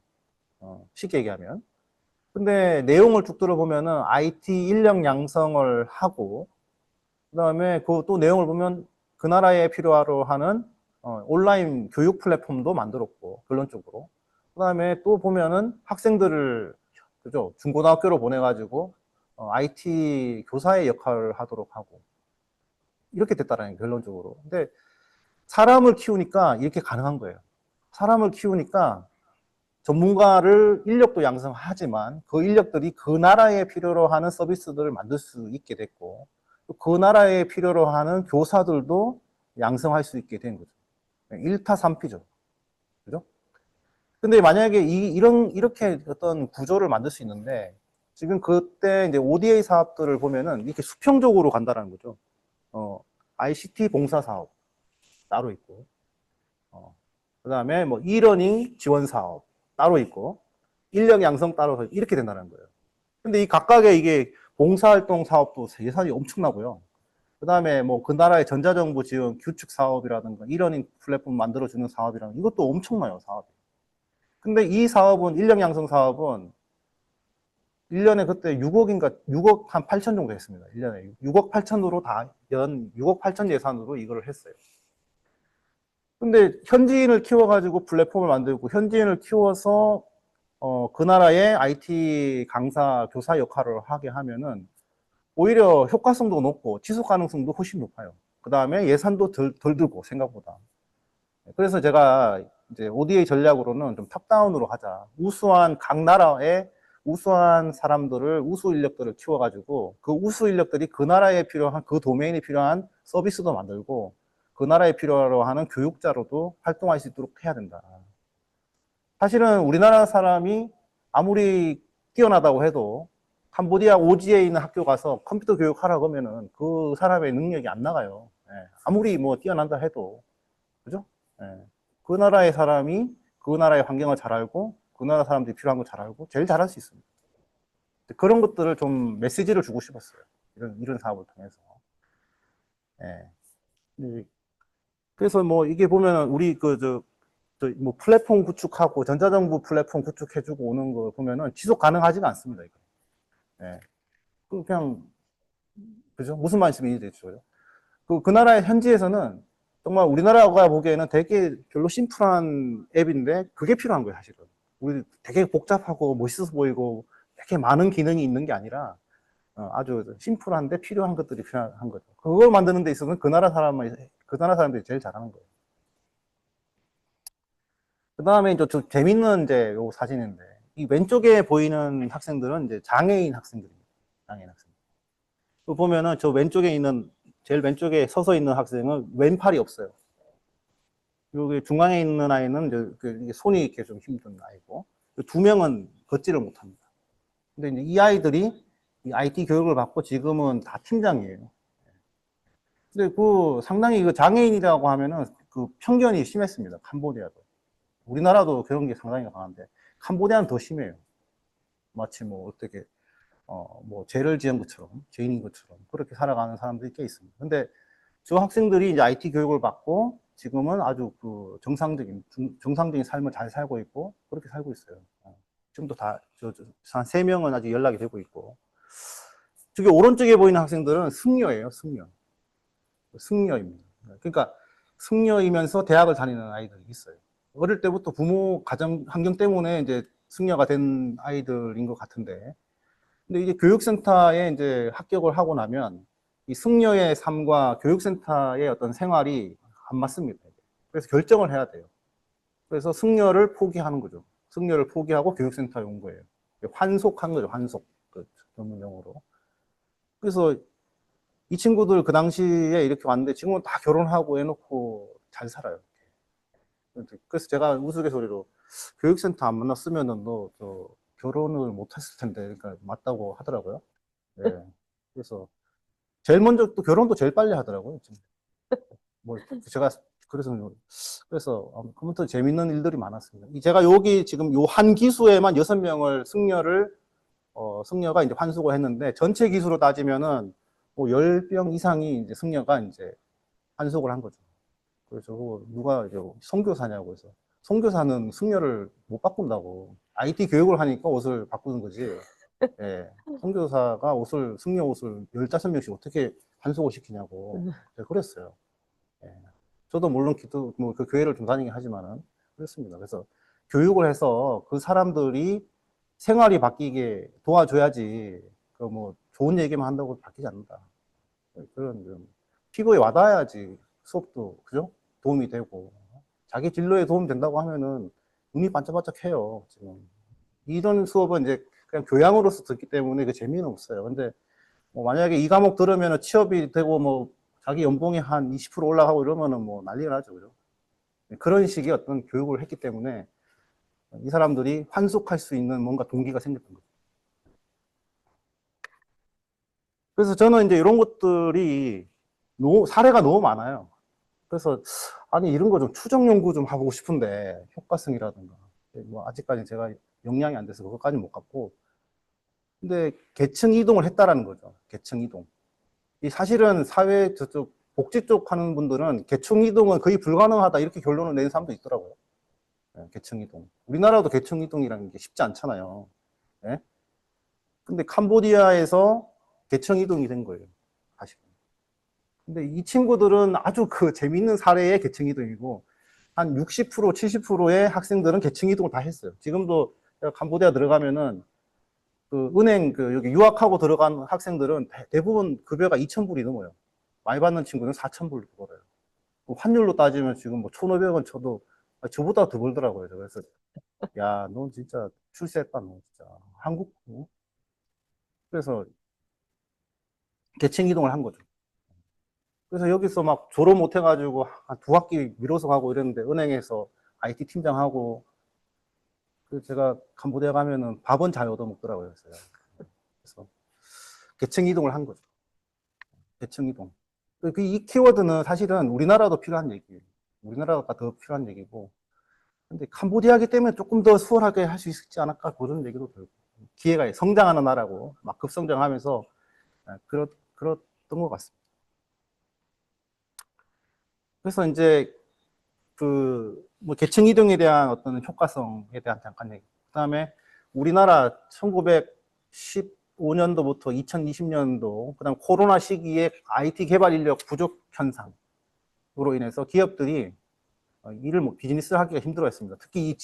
쉽게 얘기하면. 근데 내용을 쭉 들어보면은 IT 인력 양성을 하고 그다음에 그 또 내용을 보면 그 나라에 필요로 하는 온라인 교육 플랫폼도 만들었고 결론적으로 그다음에 또 보면은 학생들을 그죠 중고등학교로 보내가지고 IT 교사의 역할을 하도록 하고 이렇게 됐다라는 결론적으로. 근데 사람을 키우니까 이렇게 가능한 거예요. 사람을 키우니까 전문가를 인력도 양성하지만 그 인력들이 그 나라에 필요로 하는 서비스들을 만들 수 있게 됐고 그 나라에 필요로 하는 교사들도 양성할 수 있게 된 거죠. 1타 3피죠. 그죠? 근데 만약에 이렇게 어떤 구조를 만들 수 있는데 지금 그때 이제 ODA 사업들을 보면은 이렇게 수평적으로 간다는 거죠. ICT 봉사 사업 따로 있고, 그 다음에 뭐 e-learning 지원 사업 따로 있고, 인력 양성 따로 이렇게 된다는 거예요. 근데 이 각각의 이게 봉사활동 사업도 예산이 엄청나고요. 그 다음에 뭐 그 나라의 전자정부 지원 규칙 사업이라든가 e-learning 플랫폼 만들어주는 사업이라든가 이것도 엄청나요, 사업이. 근데 이 사업은, 인력 양성 사업은 1년에 그때 6억인가 6억 한 8천 정도 했습니다. 1년에 6억 8천으로 연 6억 8천 예산으로 이걸 했어요. 근데 현지인을 키워가지고 플랫폼을 만들고 현지인을 키워서 그 나라의 IT 강사, 교사 역할을 하게 하면은 오히려 효과성도 높고 지속 가능성도 훨씬 높아요. 그 다음에 예산도 덜 들고 생각보다. 그래서 제가 이제 ODA 전략으로는 좀 탑다운으로 하자. 우수한 각 나라의 우수한 사람들을, 우수 인력들을 키워가지고 그 우수 인력들이 그 나라에 필요한, 그 도메인에 필요한 서비스도 만들고 그 나라에 필요로 하는 교육자로도 활동할 수 있도록 해야 된다. 사실은 우리나라 사람이 아무리 뛰어나다고 해도 캄보디아 오지에 있는 학교 가서 컴퓨터 교육하라고 하면은 그 사람의 능력이 안 나가요. 아무리 뭐 뛰어난다 해도. 그죠? 그 나라의 사람이 그 나라의 환경을 잘 알고 그 나라 사람들이 필요한 거 잘 알고 제일 잘할 수 있습니다. 그런 것들을 좀 메시지를 주고 싶었어요. 이런 사업을 통해서. 그래서 뭐 이게 보면은 우리 뭐 플랫폼 구축하고 전자정부 플랫폼 구축해주고 오는 거 보면은 지속 가능하지가 않습니다. 이거. 그냥 그죠? 무슨 말씀인지 이해되죠? 그 나라의 현지에서는 정말 우리나라가 보기에는 되게 별로 심플한 앱인데 그게 필요한 거예요, 사실은. 우리 되게 복잡하고 멋있어 보이고 되게 많은 기능이 있는 게 아니라 아주 심플한데 필요한 것들이 필요한 거죠. 그걸 만드는 데 있어서는 그 나라 사람들이 제일 잘하는 거예요. 그 다음에 이제 좀 재밌는 이제 요 사진인데 이 왼쪽에 보이는 학생들은 이제 장애인 학생들입니다. 장애인 학생. 보면은 저 왼쪽에 있는 제일 왼쪽에 서서 있는 학생은 왼팔이 없어요. 여기 중앙에 있는 아이는 이제 손이 이렇게 좀 힘든 아이고, 2명은 걷지를 못합니다. 근데 이제 이 아이들이 이 IT 교육을 받고 지금은 다 팀장이에요. 근데 상당히 장애인이라고 하면은 그 편견이 심했습니다. 캄보디아도. 우리나라도 그런 게 상당히 강한데, 캄보디아는 더 심해요. 마치 뭐 어떻게, 뭐 죄를 지은 것처럼, 죄인인 것처럼 그렇게 살아가는 사람들이 꽤 있습니다. 근데 저 학생들이 이제 IT 교육을 받고 지금은 아주 정상적인 삶을 잘 살고 있고 그렇게 살고 있어요. 지금도 한 3명은 아직 연락이 되고 있고. 저기 오른쪽에 보이는 학생들은 승려예요, 승려. 승려입니다. 그러니까 승려이면서 대학을 다니는 아이들이 있어요. 어릴 때부터 부모 가정 환경 때문에 이제 승려가 된 아이들인 것 같은데, 근데 이제 교육센터에 이제 합격을 하고 나면 이 승려의 삶과 교육센터의 어떤 생활이 안 맞습니다. 그래서 결정을 해야 돼요. 그래서 승려를 포기하는 거죠. 승려를 포기하고 교육센터에 온 거예요. 환속한 거죠, 환속. 그 전문 용어로. 그래서 이 친구들 그 당시에 이렇게 왔는데 지금은 다 결혼하고 해놓고 잘 살아요. 그래서 제가 우스갯소리로 교육센터 안 만났으면은 너 결혼을 못 했을 텐데, 그러니까 맞다고 하더라고요. 네. 그래서 제일 먼저 또 결혼도 제일 빨리 하더라고요. 지금. 뭐 제가 그래서 아무튼 재밌는 일들이 많았습니다. 제가 여기 지금 요 한 기수에만 6명을 승려가 이제 환수를 했는데, 전체 기수로 따지면은 뭐 10명 이상이 이제 승려가 이제 환속을 한 거죠. 그래서 누가 이제 선교사냐고 해서, 선교사는 승려를 못 바꾼다고. IT 교육을 하니까 옷을 바꾸는 거지. 예. 선교사가 승려 옷을 15명씩 어떻게 환속을 시키냐고. 제가 그랬어요. 예. 저도 물론 그 교회를 좀 다니긴 하지만은 그랬습니다. 그래서 교육을 해서 그 사람들이 생활이 바뀌게 도와줘야지, 그 뭐 좋은 얘기만 한다고 바뀌지 않는다. 그런 좀 피부에 와닿아야지 수업도, 그죠? 도움이 되고, 자기 진로에 도움 된다고 하면은 눈이 반짝반짝 해요. 지금 이런 수업은 이제 그냥 교양으로서 듣기 때문에 그 재미는 없어요. 근데 뭐 만약에 이 과목 들으면은 취업이 되고 뭐 자기 연봉이 한 20% 올라가고 이러면은 뭐 난리가 나죠, 그죠? 그런 식의 어떤 교육을 했기 때문에 이 사람들이 환속할 수 있는 뭔가 동기가 생겼던 거죠. 그래서 저는 이제 이런 것들이 사례가 너무 많아요. 그래서 아니 이런 거 좀 추정 연구 좀 하고 싶은데, 효과성이라든가 뭐 아직까지 제가 역량이 안 돼서 그것까지 못 갔고, 근데 계층 이동을 했다라는 거죠. 계층 이동. 이 사실은 사회 저쪽 복지 쪽 하는 분들은 계층 이동은 거의 불가능하다 이렇게 결론을 내는 사람도 있더라고요. 네, 계층 이동. 우리나라도 계층 이동이라는 게 쉽지 않잖아요. 네? 근데 캄보디아에서 계층 이동이 된 거예요. 사실은. 근데 이 친구들은 아주 그 재미있는 사례의 계층 이동이고, 한 60%, 70%의 학생들은 계층 이동을 다 했어요. 지금도 제가 캄보디아 들어가면은 그 은행 여기 유학하고 들어간 학생들은 대부분 급여가 2,000불이 넘어요. 많이 받는 친구는 4,000불 벌어요. 환율로 따지면 지금 뭐 1,500원 쳐도 저보다 더 벌더라고요. 그래서 야, 너 진짜 출세했다, 너 진짜. 한국. 그래서 계층 이동을 한 거죠. 그래서 여기서 막 졸업 못 해가지고 한 2학기 미뤄서 가고 이랬는데, 은행에서 IT 팀장하고, 그래서 제가 캄보디아 가면은 밥은 잘 얻어먹더라고요. 그래서 계층 이동을 한 거죠. 계층 이동. 이 키워드는 사실은 우리나라도 필요한 얘기예요. 우리나라가 더 필요한 얘기고, 근데 캄보디아기 때문에 조금 더 수월하게 할 수 있지 않을까, 그런 얘기도 들고. 기회가 성장하는 나라고 막 급성장하면서 그랬던 것 같습니다. 그래서 이제 뭐 계층 이동에 대한 어떤 효과성에 대한 잠깐 얘기. 그다음에 우리나라 1915년도부터 2020년도, 그다음 코로나 시기에 IT 개발 인력 부족 현상으로 인해서 기업들이 비즈니스를 하기가 힘들어했습니다. 특히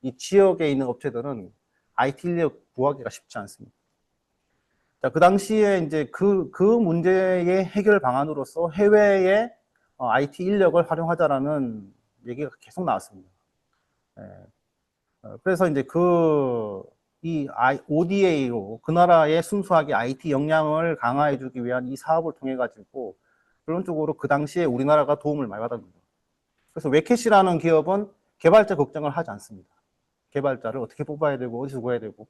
이 지역에 있는 업체들은 IT 인력 구하기가 쉽지 않습니다. 자, 그 당시에 이제 그 문제의 해결 방안으로서 해외에 IT 인력을 활용하자라는 얘기가 계속 나왔습니다. 그래서 이제 이 ODA로 그 나라의 순수하게 IT 역량을 강화해주기 위한 이 사업을 통해 가지고 결론적으로 그 당시에 우리나라가 도움을 많이 받았습니다. 그래서 웨켓이라는 기업은 개발자 걱정을 하지 않습니다. 개발자를 어떻게 뽑아야 되고 어디서 구해야 되고.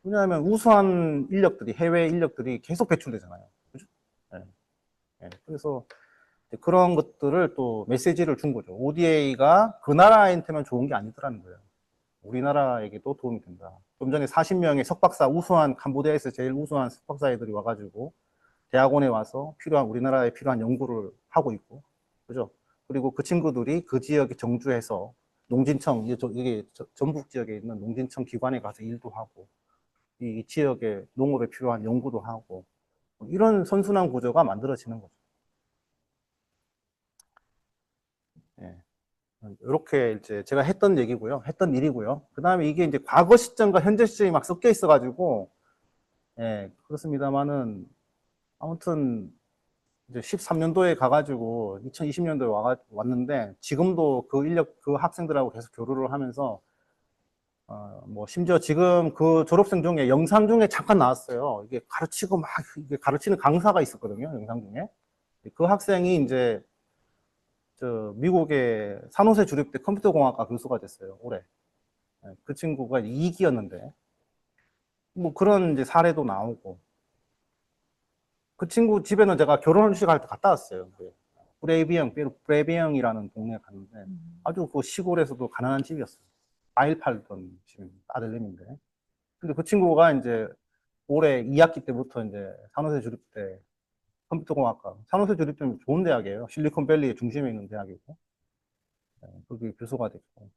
왜냐하면 우수한 인력들이, 해외 인력들이 계속 배출되잖아요. 그죠? 그래서 그런 것들을 또 메시지를 준 거죠. ODA가 그 나라한테만 좋은 게 아니더라는 거예요. 우리나라에게도 도움이 된다. 좀 전에 40명의 석박사, 캄보디아에서 제일 우수한 석박사애들이 와가지고 대학원에 와서 우리나라에 필요한 연구를 하고 있고, 그죠? 그리고 그 친구들이 그 지역에 정주해서 농진청, 이게 전북 지역에 있는 농진청 기관에 가서 일도 하고, 이 지역에 농업에 필요한 연구도 하고, 이런 선순환 구조가 만들어지는 거죠. 예. 이렇게 이제 제가 했던 얘기고요. 했던 일이고요. 그 다음에 이게 이제 과거 시점과 현재 시점이 막 섞여 있어가지고, 예, 그렇습니다만은, 아무튼, 이제 13년도에 가가지고 2020년도에 왔는데, 지금도 그 그 학생들하고 계속 교류를 하면서, 뭐, 심지어 지금 그 졸업생 중에 영상 중에 잠깐 나왔어요. 이게 가르치고 막, 이게 가르치는 강사가 있었거든요. 영상 중에. 그 학생이 이제, 미국의 산호세 주립대 컴퓨터공학과 교수가 됐어요, 올해. 그 친구가 2기였는데, 뭐 그런 이제 사례도 나오고, 그 친구 집에는 제가 결혼식 할 때 갔다 왔어요. 브레비앙이라는 동네에 갔는데, 아주 그 시골에서도 가난한 집이었어요. 과일 팔던 집입니다. 아들님인데. 근데 그 친구가 이제 올해 2학기 때부터 이제 산호세 주립대 컴퓨터공학과, 산호세 주립대는 좋은 대학이에요. 실리콘밸리의 중심에 있는 대학이고, 거기 교수가 됐고.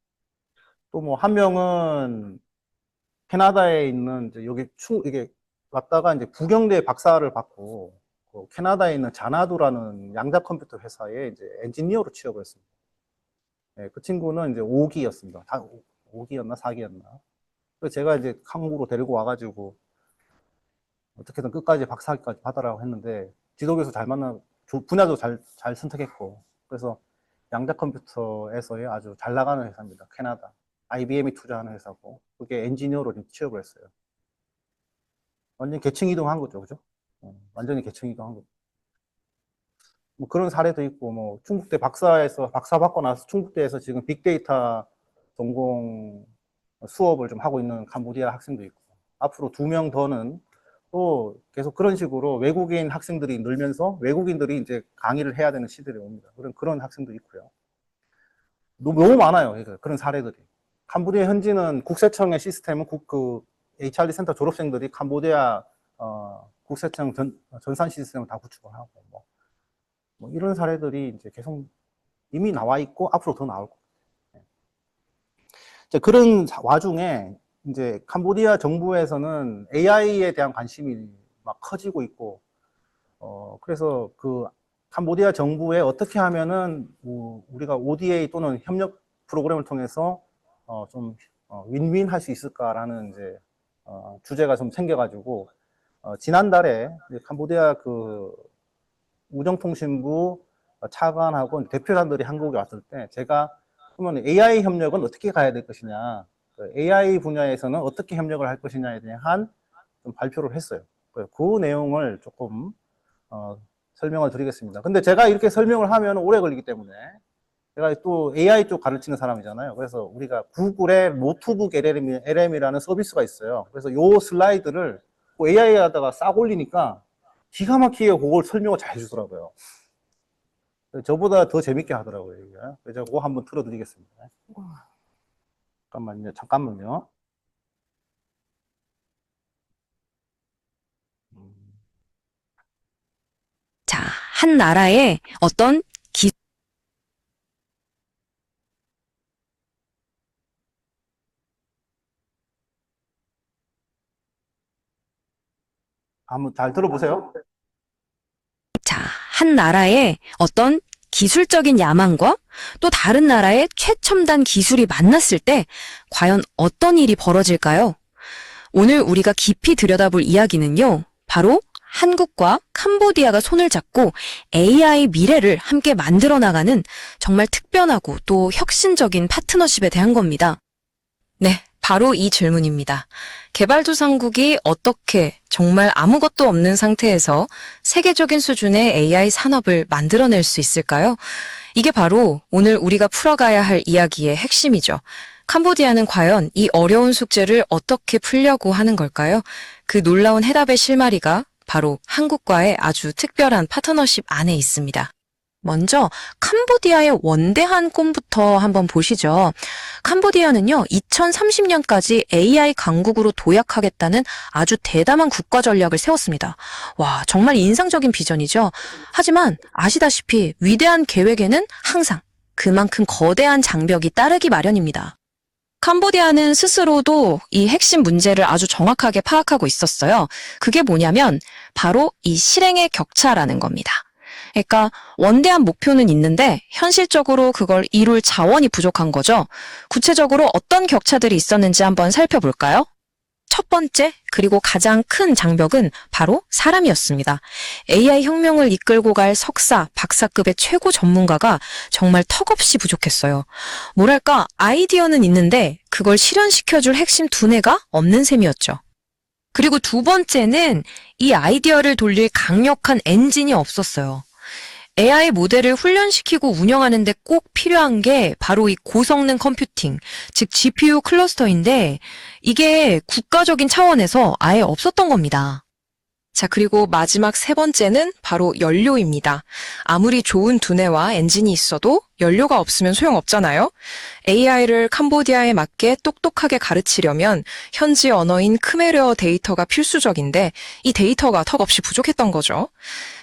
또 뭐 한 명은 캐나다에 있는 이제 이게 왔다가 이제 부경대 박사를 받고 그 캐나다에 있는 자나두라는 양자 컴퓨터 회사에 이제 엔지니어로 취업을 했습니다. 네, 그 친구는 이제 5기였습니다. 5기였나 4기였나. 그래서 제가 이제 한국으로 데리고 와가지고 어떻게든 끝까지 박사학위까지 받아라고 했는데 지도교수 잘 분야도 잘 선택했고, 그래서 양자 컴퓨터에서의 아주 잘 나가는 회사입니다. 캐나다. IBM이 투자하는 회사고, 그게 엔지니어로 취업을 했어요. 완전히 계층 이동한 거죠, 그죠? 완전히 계층 이동한 거죠. 뭐 그런 사례도 있고, 뭐 충북대 박사 받고 나서 충북대에서 지금 빅데이터 전공 수업을 좀 하고 있는 캄보디아 학생도 있고, 앞으로 2명 더는 또 계속 그런 식으로 외국인 학생들이 늘면서 외국인들이 이제 강의를 해야 되는 시대가 옵니다. 그런 학생도 있고요. 너무 많아요. 그런 사례들이. 캄보디아 현지는 국세청의 시스템은 그 HRD 센터 졸업생들이 캄보디아 국세청 전산 시스템을 다 구축을 하고, 뭐 이런 사례들이 이제 계속 이미 나와 있고 앞으로 더 나올 거예요. 그런 와중에 이제 캄보디아 정부에서는 AI에 대한 관심이 막 커지고 있고, 그래서 그 캄보디아 정부에 어떻게 하면은 우리가 ODA 또는 협력 프로그램을 통해서 좀 윈윈 할 수 있을까라는 이제 주제가 좀 생겨가지고, 지난달에 캄보디아 그 우정통신부 차관하고 대표단들이 한국에 왔을 때 제가 그러면 AI 협력은 어떻게 가야 될 것이냐, AI 분야에서는 어떻게 협력을 할 것이냐에 대한 좀 발표를 했어요. 그 내용을 조금 설명을 드리겠습니다. 근데 제가 이렇게 설명을 하면 오래 걸리기 때문에, 제가 또 AI 쪽 가르치는 사람이잖아요. 그래서 우리가 구글의 노트북 LM이라는 서비스가 있어요. 그래서 요 슬라이드를 AI에다가 싹 올리니까 기가 막히게 그걸 설명을 잘 해주더라고요. 저보다 더 재밌게 하더라고요. 그래서 그거 한번 틀어드리겠습니다. 잠깐만요. 자, 한 나라의 어떤 한번 잘 들어보세요. 자, 한 나라의 어떤 기술적인 야망과 또 다른 나라의 최첨단 기술이 만났을 때 과연 어떤 일이 벌어질까요? 오늘 우리가 깊이 들여다볼 이야기는요, 바로 한국과 캄보디아가 손을 잡고 AI 미래를 함께 만들어 나가는 정말 특별하고 또 혁신적인 파트너십에 대한 겁니다. 네, 바로 이 질문입니다. 개발도상국이 어떻게 정말 아무것도 없는 상태에서 세계적인 수준의 AI 산업을 만들어낼 수 있을까요? 이게 바로 오늘 우리가 풀어가야 할 이야기의 핵심이죠. 캄보디아는 과연 이 어려운 숙제를 어떻게 풀려고 하는 걸까요? 그 놀라운 해답의 실마리가 바로 한국과의 아주 특별한 파트너십 안에 있습니다. 먼저 캄보디아의 원대한 꿈부터 한번 보시죠. 캄보디아는요, 2030년까지 AI 강국으로 도약하겠다는 아주 대담한 국가 전략을 세웠습니다. 와, 정말 인상적인 비전이죠. 하지만 아시다시피 위대한 계획에는 항상 그만큼 거대한 장벽이 따르기 마련입니다. 캄보디아는 스스로도 이 핵심 문제를 아주 정확하게 파악하고 있었어요. 그게 뭐냐면 바로 이 실행의 격차라는 겁니다. 그러니까 원대한 목표는 있는데 현실적으로 그걸 이룰 자원이 부족한 거죠. 구체적으로 어떤 격차들이 있었는지 한번 살펴볼까요? 첫 번째, 그리고 가장 큰 장벽은 바로 사람이었습니다. AI 혁명을 이끌고 갈 석사, 박사급의 최고 전문가가 정말 턱없이 부족했어요. 뭐랄까, 아이디어는 있는데 그걸 실현시켜줄 핵심 두뇌가 없는 셈이었죠. 그리고 두 번째는 이 아이디어를 돌릴 강력한 엔진이 없었어요. AI 모델을 훈련시키고 운영하는데 꼭 필요한 게 바로 이 고성능 컴퓨팅, 즉 GPU 클러스터인데 이게 국가적인 차원에서 아예 없었던 겁니다. 자, 그리고 마지막 세 번째는 바로 연료입니다. 아무리 좋은 두뇌와 엔진이 있어도 연료가 없으면 소용없잖아요. AI를 캄보디아에 맞게 똑똑하게 가르치려면 현지 언어인 크메르어 데이터가 필수적인데 이 데이터가 턱없이 부족했던 거죠.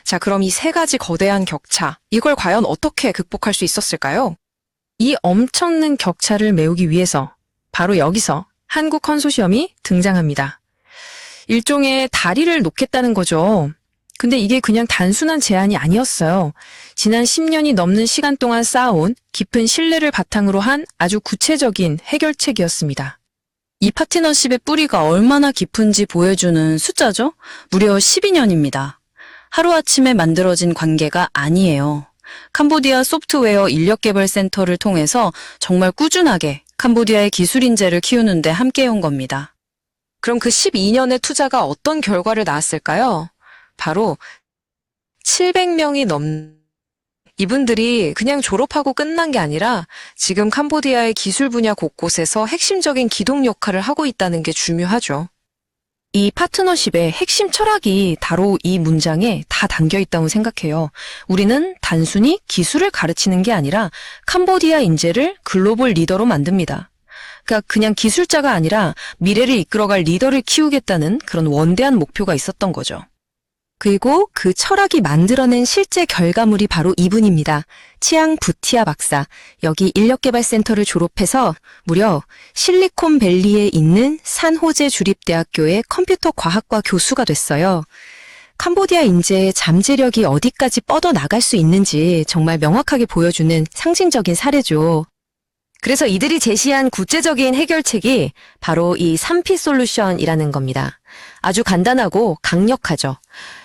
자, 그럼 이 세 가지 거대한 격차, 이걸 과연 어떻게 극복할 수 있었을까요? 이 엄청난 격차를 메우기 위해서 바로 여기서 한국 컨소시엄이 등장합니다. 일종의 다리를 놓겠다는 거죠. 근데 이게 그냥 단순한 제안이 아니었어요. 지난 10년이 넘는 시간 동안 쌓아온 깊은 신뢰를 바탕으로 한 아주 구체적인 해결책이었습니다. 이 파트너십의 뿌리가 얼마나 깊은지 보여주는 숫자죠? 무려 12년입니다. 하루아침에 만들어진 관계가 아니에요. 캄보디아 소프트웨어 인력개발센터를 통해서 정말 꾸준하게 캄보디아의 기술 인재를 키우는 데 함께해온 겁니다. 그럼 그 12년의 투자가 어떤 결과를 낳았을까요? 바로 700명이 넘는 이분들이 그냥 졸업하고 끝난 게 아니라 지금 캄보디아의 기술 분야 곳곳에서 핵심적인 기동 역할을 하고 있다는 게 중요하죠. 이 파트너십의 핵심 철학이 바로 이 문장에 다 담겨 있다고 생각해요. 우리는 단순히 기술을 가르치는 게 아니라 캄보디아 인재를 글로벌 리더로 만듭니다. 그러니까 그냥 기술자가 아니라 미래를 이끌어갈 리더를 키우겠다는 그런 원대한 목표가 있었던 거죠. 그리고 그 철학이 만들어낸 실제 결과물이 바로 이분입니다. 치앙 부티아 박사. 여기 인력개발센터를 졸업해서 무려 실리콘밸리에 있는 산호제 주립대학교의 컴퓨터 과학과 교수가 됐어요. 캄보디아 인재의 잠재력이 어디까지 뻗어나갈 수 있는지 정말 명확하게 보여주는 상징적인 사례죠. 그래서 이들이 제시한 구체적인 해결책이 바로 이 3P 솔루션이라는 겁니다. 아주 간단하고 강력하죠.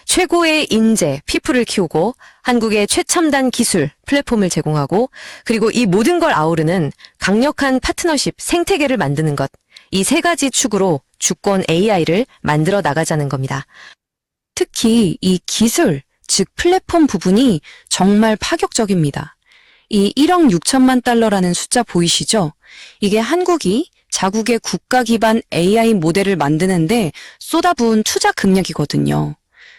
최고의 인재, 피플을 키우고 한국의 최첨단 기술, 플랫폼을 제공하고 그리고 이 모든 걸 아우르는 강력한 파트너십, 생태계를 만드는 것. 이 세 가지 축으로 주권 AI를 만들어 나가자는 겁니다. 특히 이 기술, 즉 플랫폼 부분이 정말 파격적입니다. 이 1억 6천만 달러라는 숫자 보이시죠? 이게 한국이 자국의 국가 기반 AI 모델을 만드는데 쏟아부은 투자 금액이거든요.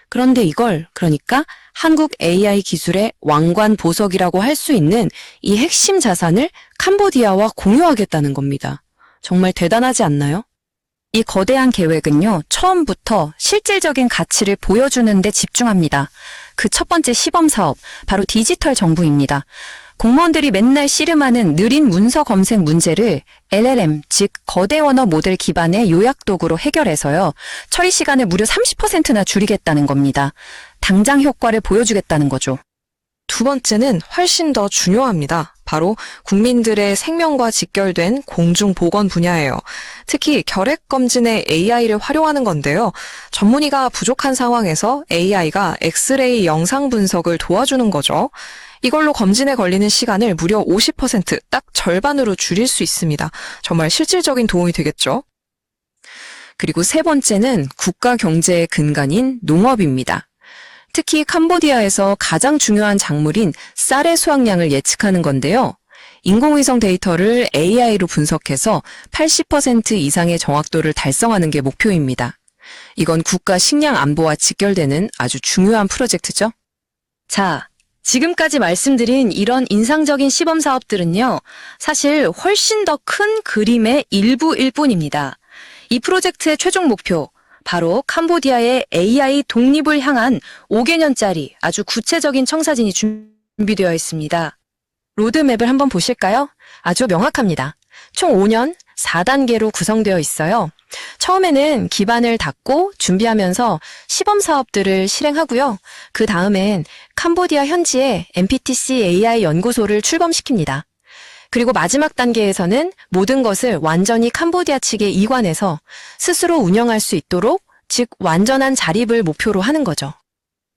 그런데 이걸 그러니까 한국 AI 기술의 왕관 보석이라고 할 수 있는 이 핵심 자산을 캄보디아와 공유하겠다는 겁니다. 정말 대단하지 않나요? 이 거대한 계획은요, 처음부터 실질적인 가치를 보여주는 데 집중합니다. 그 첫 번째 시범 사업, 바로 디지털 정부입니다. 공무원들이 맨날 씨름하는 느린 문서 검색 문제를 LLM, 즉 거대 언어 모델 기반의 요약 도구로 해결해서요. 처리 시간을 무려 30%나 줄이겠다는 겁니다. 당장 효과를 보여주겠다는 거죠. 두 번째는 훨씬 더 중요합니다. 바로 국민들의 생명과 직결된 공중보건 분야예요. 특히 결핵검진에 AI를 활용하는 건데요. 전문의가 부족한 상황에서 AI가 엑스레이 영상 분석을 도와주는 거죠. 이걸로 검진에 걸리는 시간을 무려 50%, 딱 절반으로 줄일 수 있습니다. 정말 실질적인 도움이 되겠죠. 그리고 세 번째는 국가 경제의 근간인 농업입니다. 특히 캄보디아에서 가장 중요한 작물인 쌀의 수확량을 예측하는 건데요. 인공위성 데이터를 AI로 분석해서 80% 이상의 정확도를 달성하는 게 목표입니다. 이건 국가 식량 안보와 직결되는 아주 중요한 프로젝트죠. 자, 지금까지 말씀드린 이런 인상적인 시범 사업들은요, 사실 훨씬 더 큰 그림의 일부일 뿐입니다. 이 프로젝트의 최종 목표, 바로 캄보디아의 AI 독립을 향한 5개년짜리 아주 구체적인 청사진이 준비되어 있습니다. 로드맵을 한번 보실까요? 아주 명확합니다. 총 5년 4단계로 구성되어 있어요. 처음에는 기반을 닦고 준비하면서 시범 사업들을 실행하고요. 그 다음엔 캄보디아 현지에 MPTC AI 연구소를 출범시킵니다. 그리고 마지막 단계에서는 모든 것을 완전히 캄보디아 측에 이관해서 스스로 운영할 수 있도록, 즉 완전한 자립을 목표로 하는 거죠.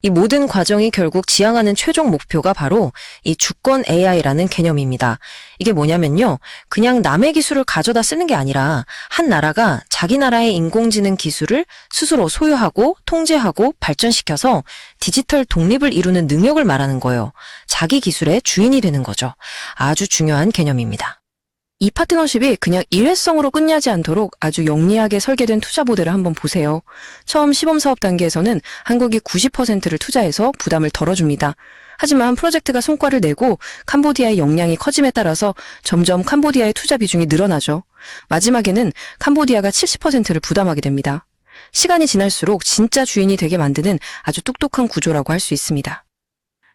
이 모든 과정이 결국 지향하는 최종 목표가 바로 이 주권 AI라는 개념입니다. 이게 뭐냐면요. 그냥 남의 기술을 가져다 쓰는 게 아니라 한 나라가 자기 나라의 인공지능 기술을 스스로 소유하고 통제하고 발전시켜서 디지털 독립을 이루는 능력을 말하는 거예요. 자기 기술의 주인이 되는 거죠. 아주 중요한 개념입니다. 이 파트너십이 그냥 일회성으로 끝나지 않도록 아주 영리하게 설계된 투자 모델을 한번 보세요. 처음 시범사업 단계에서는 한국이 90%를 투자해서 부담을 덜어줍니다. 하지만 프로젝트가 성과를 내고 캄보디아의 역량이 커짐에 따라서 점점 캄보디아의 투자 비중이 늘어나죠. 마지막에는 캄보디아가 70%를 부담하게 됩니다. 시간이 지날수록 진짜 주인이 되게 만드는 아주 똑똑한 구조라고 할 수 있습니다.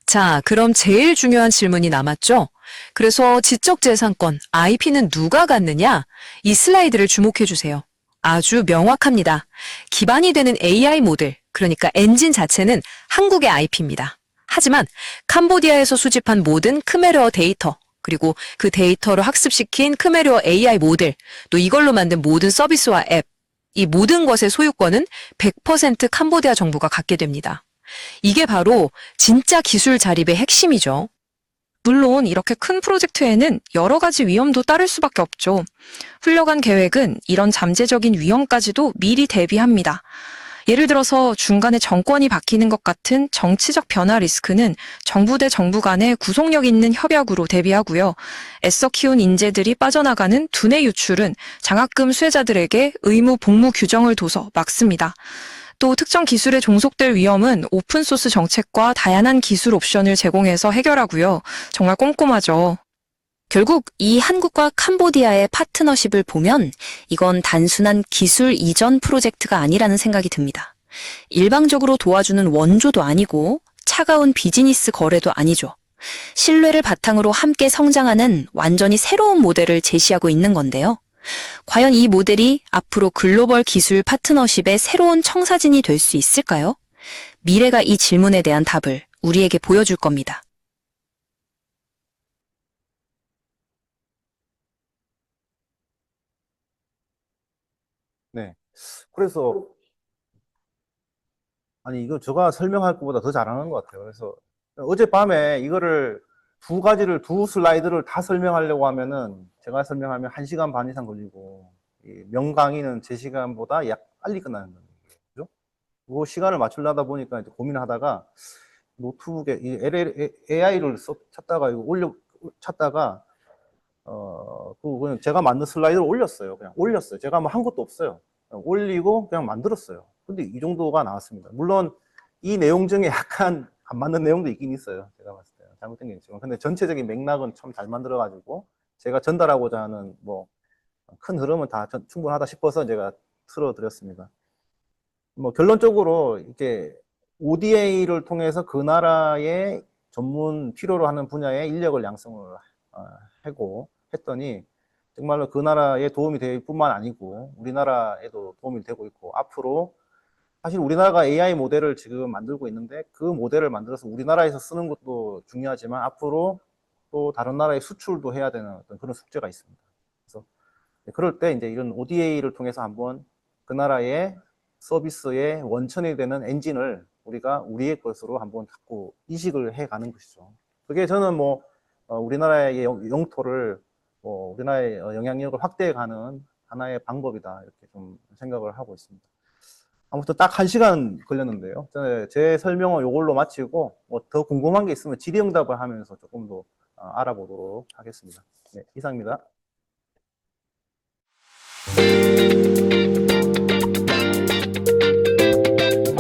자, 그럼 제일 중요한 질문이 남았죠? 그래서 지적재산권, IP는 누가 갖느냐? 이 슬라이드를 주목해 주세요. 아주 명확합니다. 기반이 되는 AI 모델, 그러니까 엔진 자체는 한국의 IP입니다. 하지만 캄보디아에서 수집한 모든 크메르어 데이터, 그리고 그 데이터를 학습시킨 크메르어 AI 모델, 또 이걸로 만든 모든 서비스와 앱, 이 모든 것의 소유권은 100% 캄보디아 정부가 갖게 됩니다. 이게 바로 진짜 기술 자립의 핵심이죠. 물론 이렇게 큰 프로젝트에는 여러 가지 위험도 따를 수밖에 없죠. 훌륭한 계획은 이런 잠재적인 위험까지도 미리 대비합니다. 예를 들어서 중간에 정권이 바뀌는 것 같은 정치적 변화 리스크는 정부 대 정부 간의 구속력 있는 협약으로 대비하고요. 애써 키운 인재들이 빠져나가는 두뇌 유출은 장학금 수혜자들에게 의무 복무 규정을 둬서 막습니다. 또 특정 기술에 종속될 위험은 오픈소스 정책과 다양한 기술 옵션을 제공해서 해결하고요. 정말 꼼꼼하죠. 결국 이 한국과 캄보디아의 파트너십을 보면 이건 단순한 기술 이전 프로젝트가 아니라는 생각이 듭니다. 일방적으로 도와주는 원조도 아니고 차가운 비즈니스 거래도 아니죠. 신뢰를 바탕으로 함께 성장하는 완전히 새로운 모델을 제시하고 있는 건데요. 과연 이 모델이 앞으로 글로벌 기술 파트너십의 새로운 청사진이 될 수 있을까요? 미래가 이 질문에 대한 답을 우리에게 보여줄 겁니다. 네. 그래서 아니 이거 제가 설명할 것보다 더 잘하는 것 같아요. 그래서 어젯밤에 이거를 두 슬라이드를 다 설명하려고 하면은 제가 설명하면 1시간 반 이상 걸리고 이 명강의는 제 시간보다 약 빨리 끝나는 거예요. 그죠? 그 시간을 맞추려다 보니까 이제 고민을 하다가 노트북에 이 AI를 찾다가 그냥 제가 만든 슬라이드를 올렸어요. 그냥 올렸어요. 제가 뭐 한 것도 없어요. 그냥 올리고 그냥 만들었어요. 근데 이 정도가 나왔습니다. 물론 이 내용 중에 약간 안 맞는 내용도 있긴 있어요. 제가 봤을 때 잘못된 게 있지만, 근데 전체적인 맥락은 참 잘 만들어가지고 제가 전달하고자 하는 뭐 큰 흐름은 다 충분하다 싶어서 제가 틀어드렸습니다. 뭐 결론적으로 이렇게 ODA를 통해서 그 나라의 전문 필요로 하는 분야의 인력을 양성을 하고 했더니 정말로 그 나라에 도움이 될 뿐만 아니고 우리나라에도 도움이 되고 있고, 앞으로 사실 우리나라가 AI 모델을 지금 만들고 있는데 그 모델을 만들어서 우리나라에서 쓰는 것도 중요하지만 앞으로 또 다른 나라에 수출도 해야 되는 어떤 그런 숙제가 있습니다. 그래서 그럴 때 이제 이런 ODA를 통해서 한번 그 나라의 서비스의 원천이 되는 엔진을 우리가 우리의 것으로 한번 갖고 이식을 해 가는 것이죠. 그게 저는 뭐 우리나라의 영토를 우리나라의 영향력을 확대해 가는 하나의 방법이다, 이렇게 좀 생각을 하고 있습니다. 아무튼 딱 1시간 걸렸는데요. 제 설명은 이걸로 마치고 뭐 더 궁금한 게 있으면 질의응답을 하면서 조금 더 알아보도록 하겠습니다. 네, 이상입니다.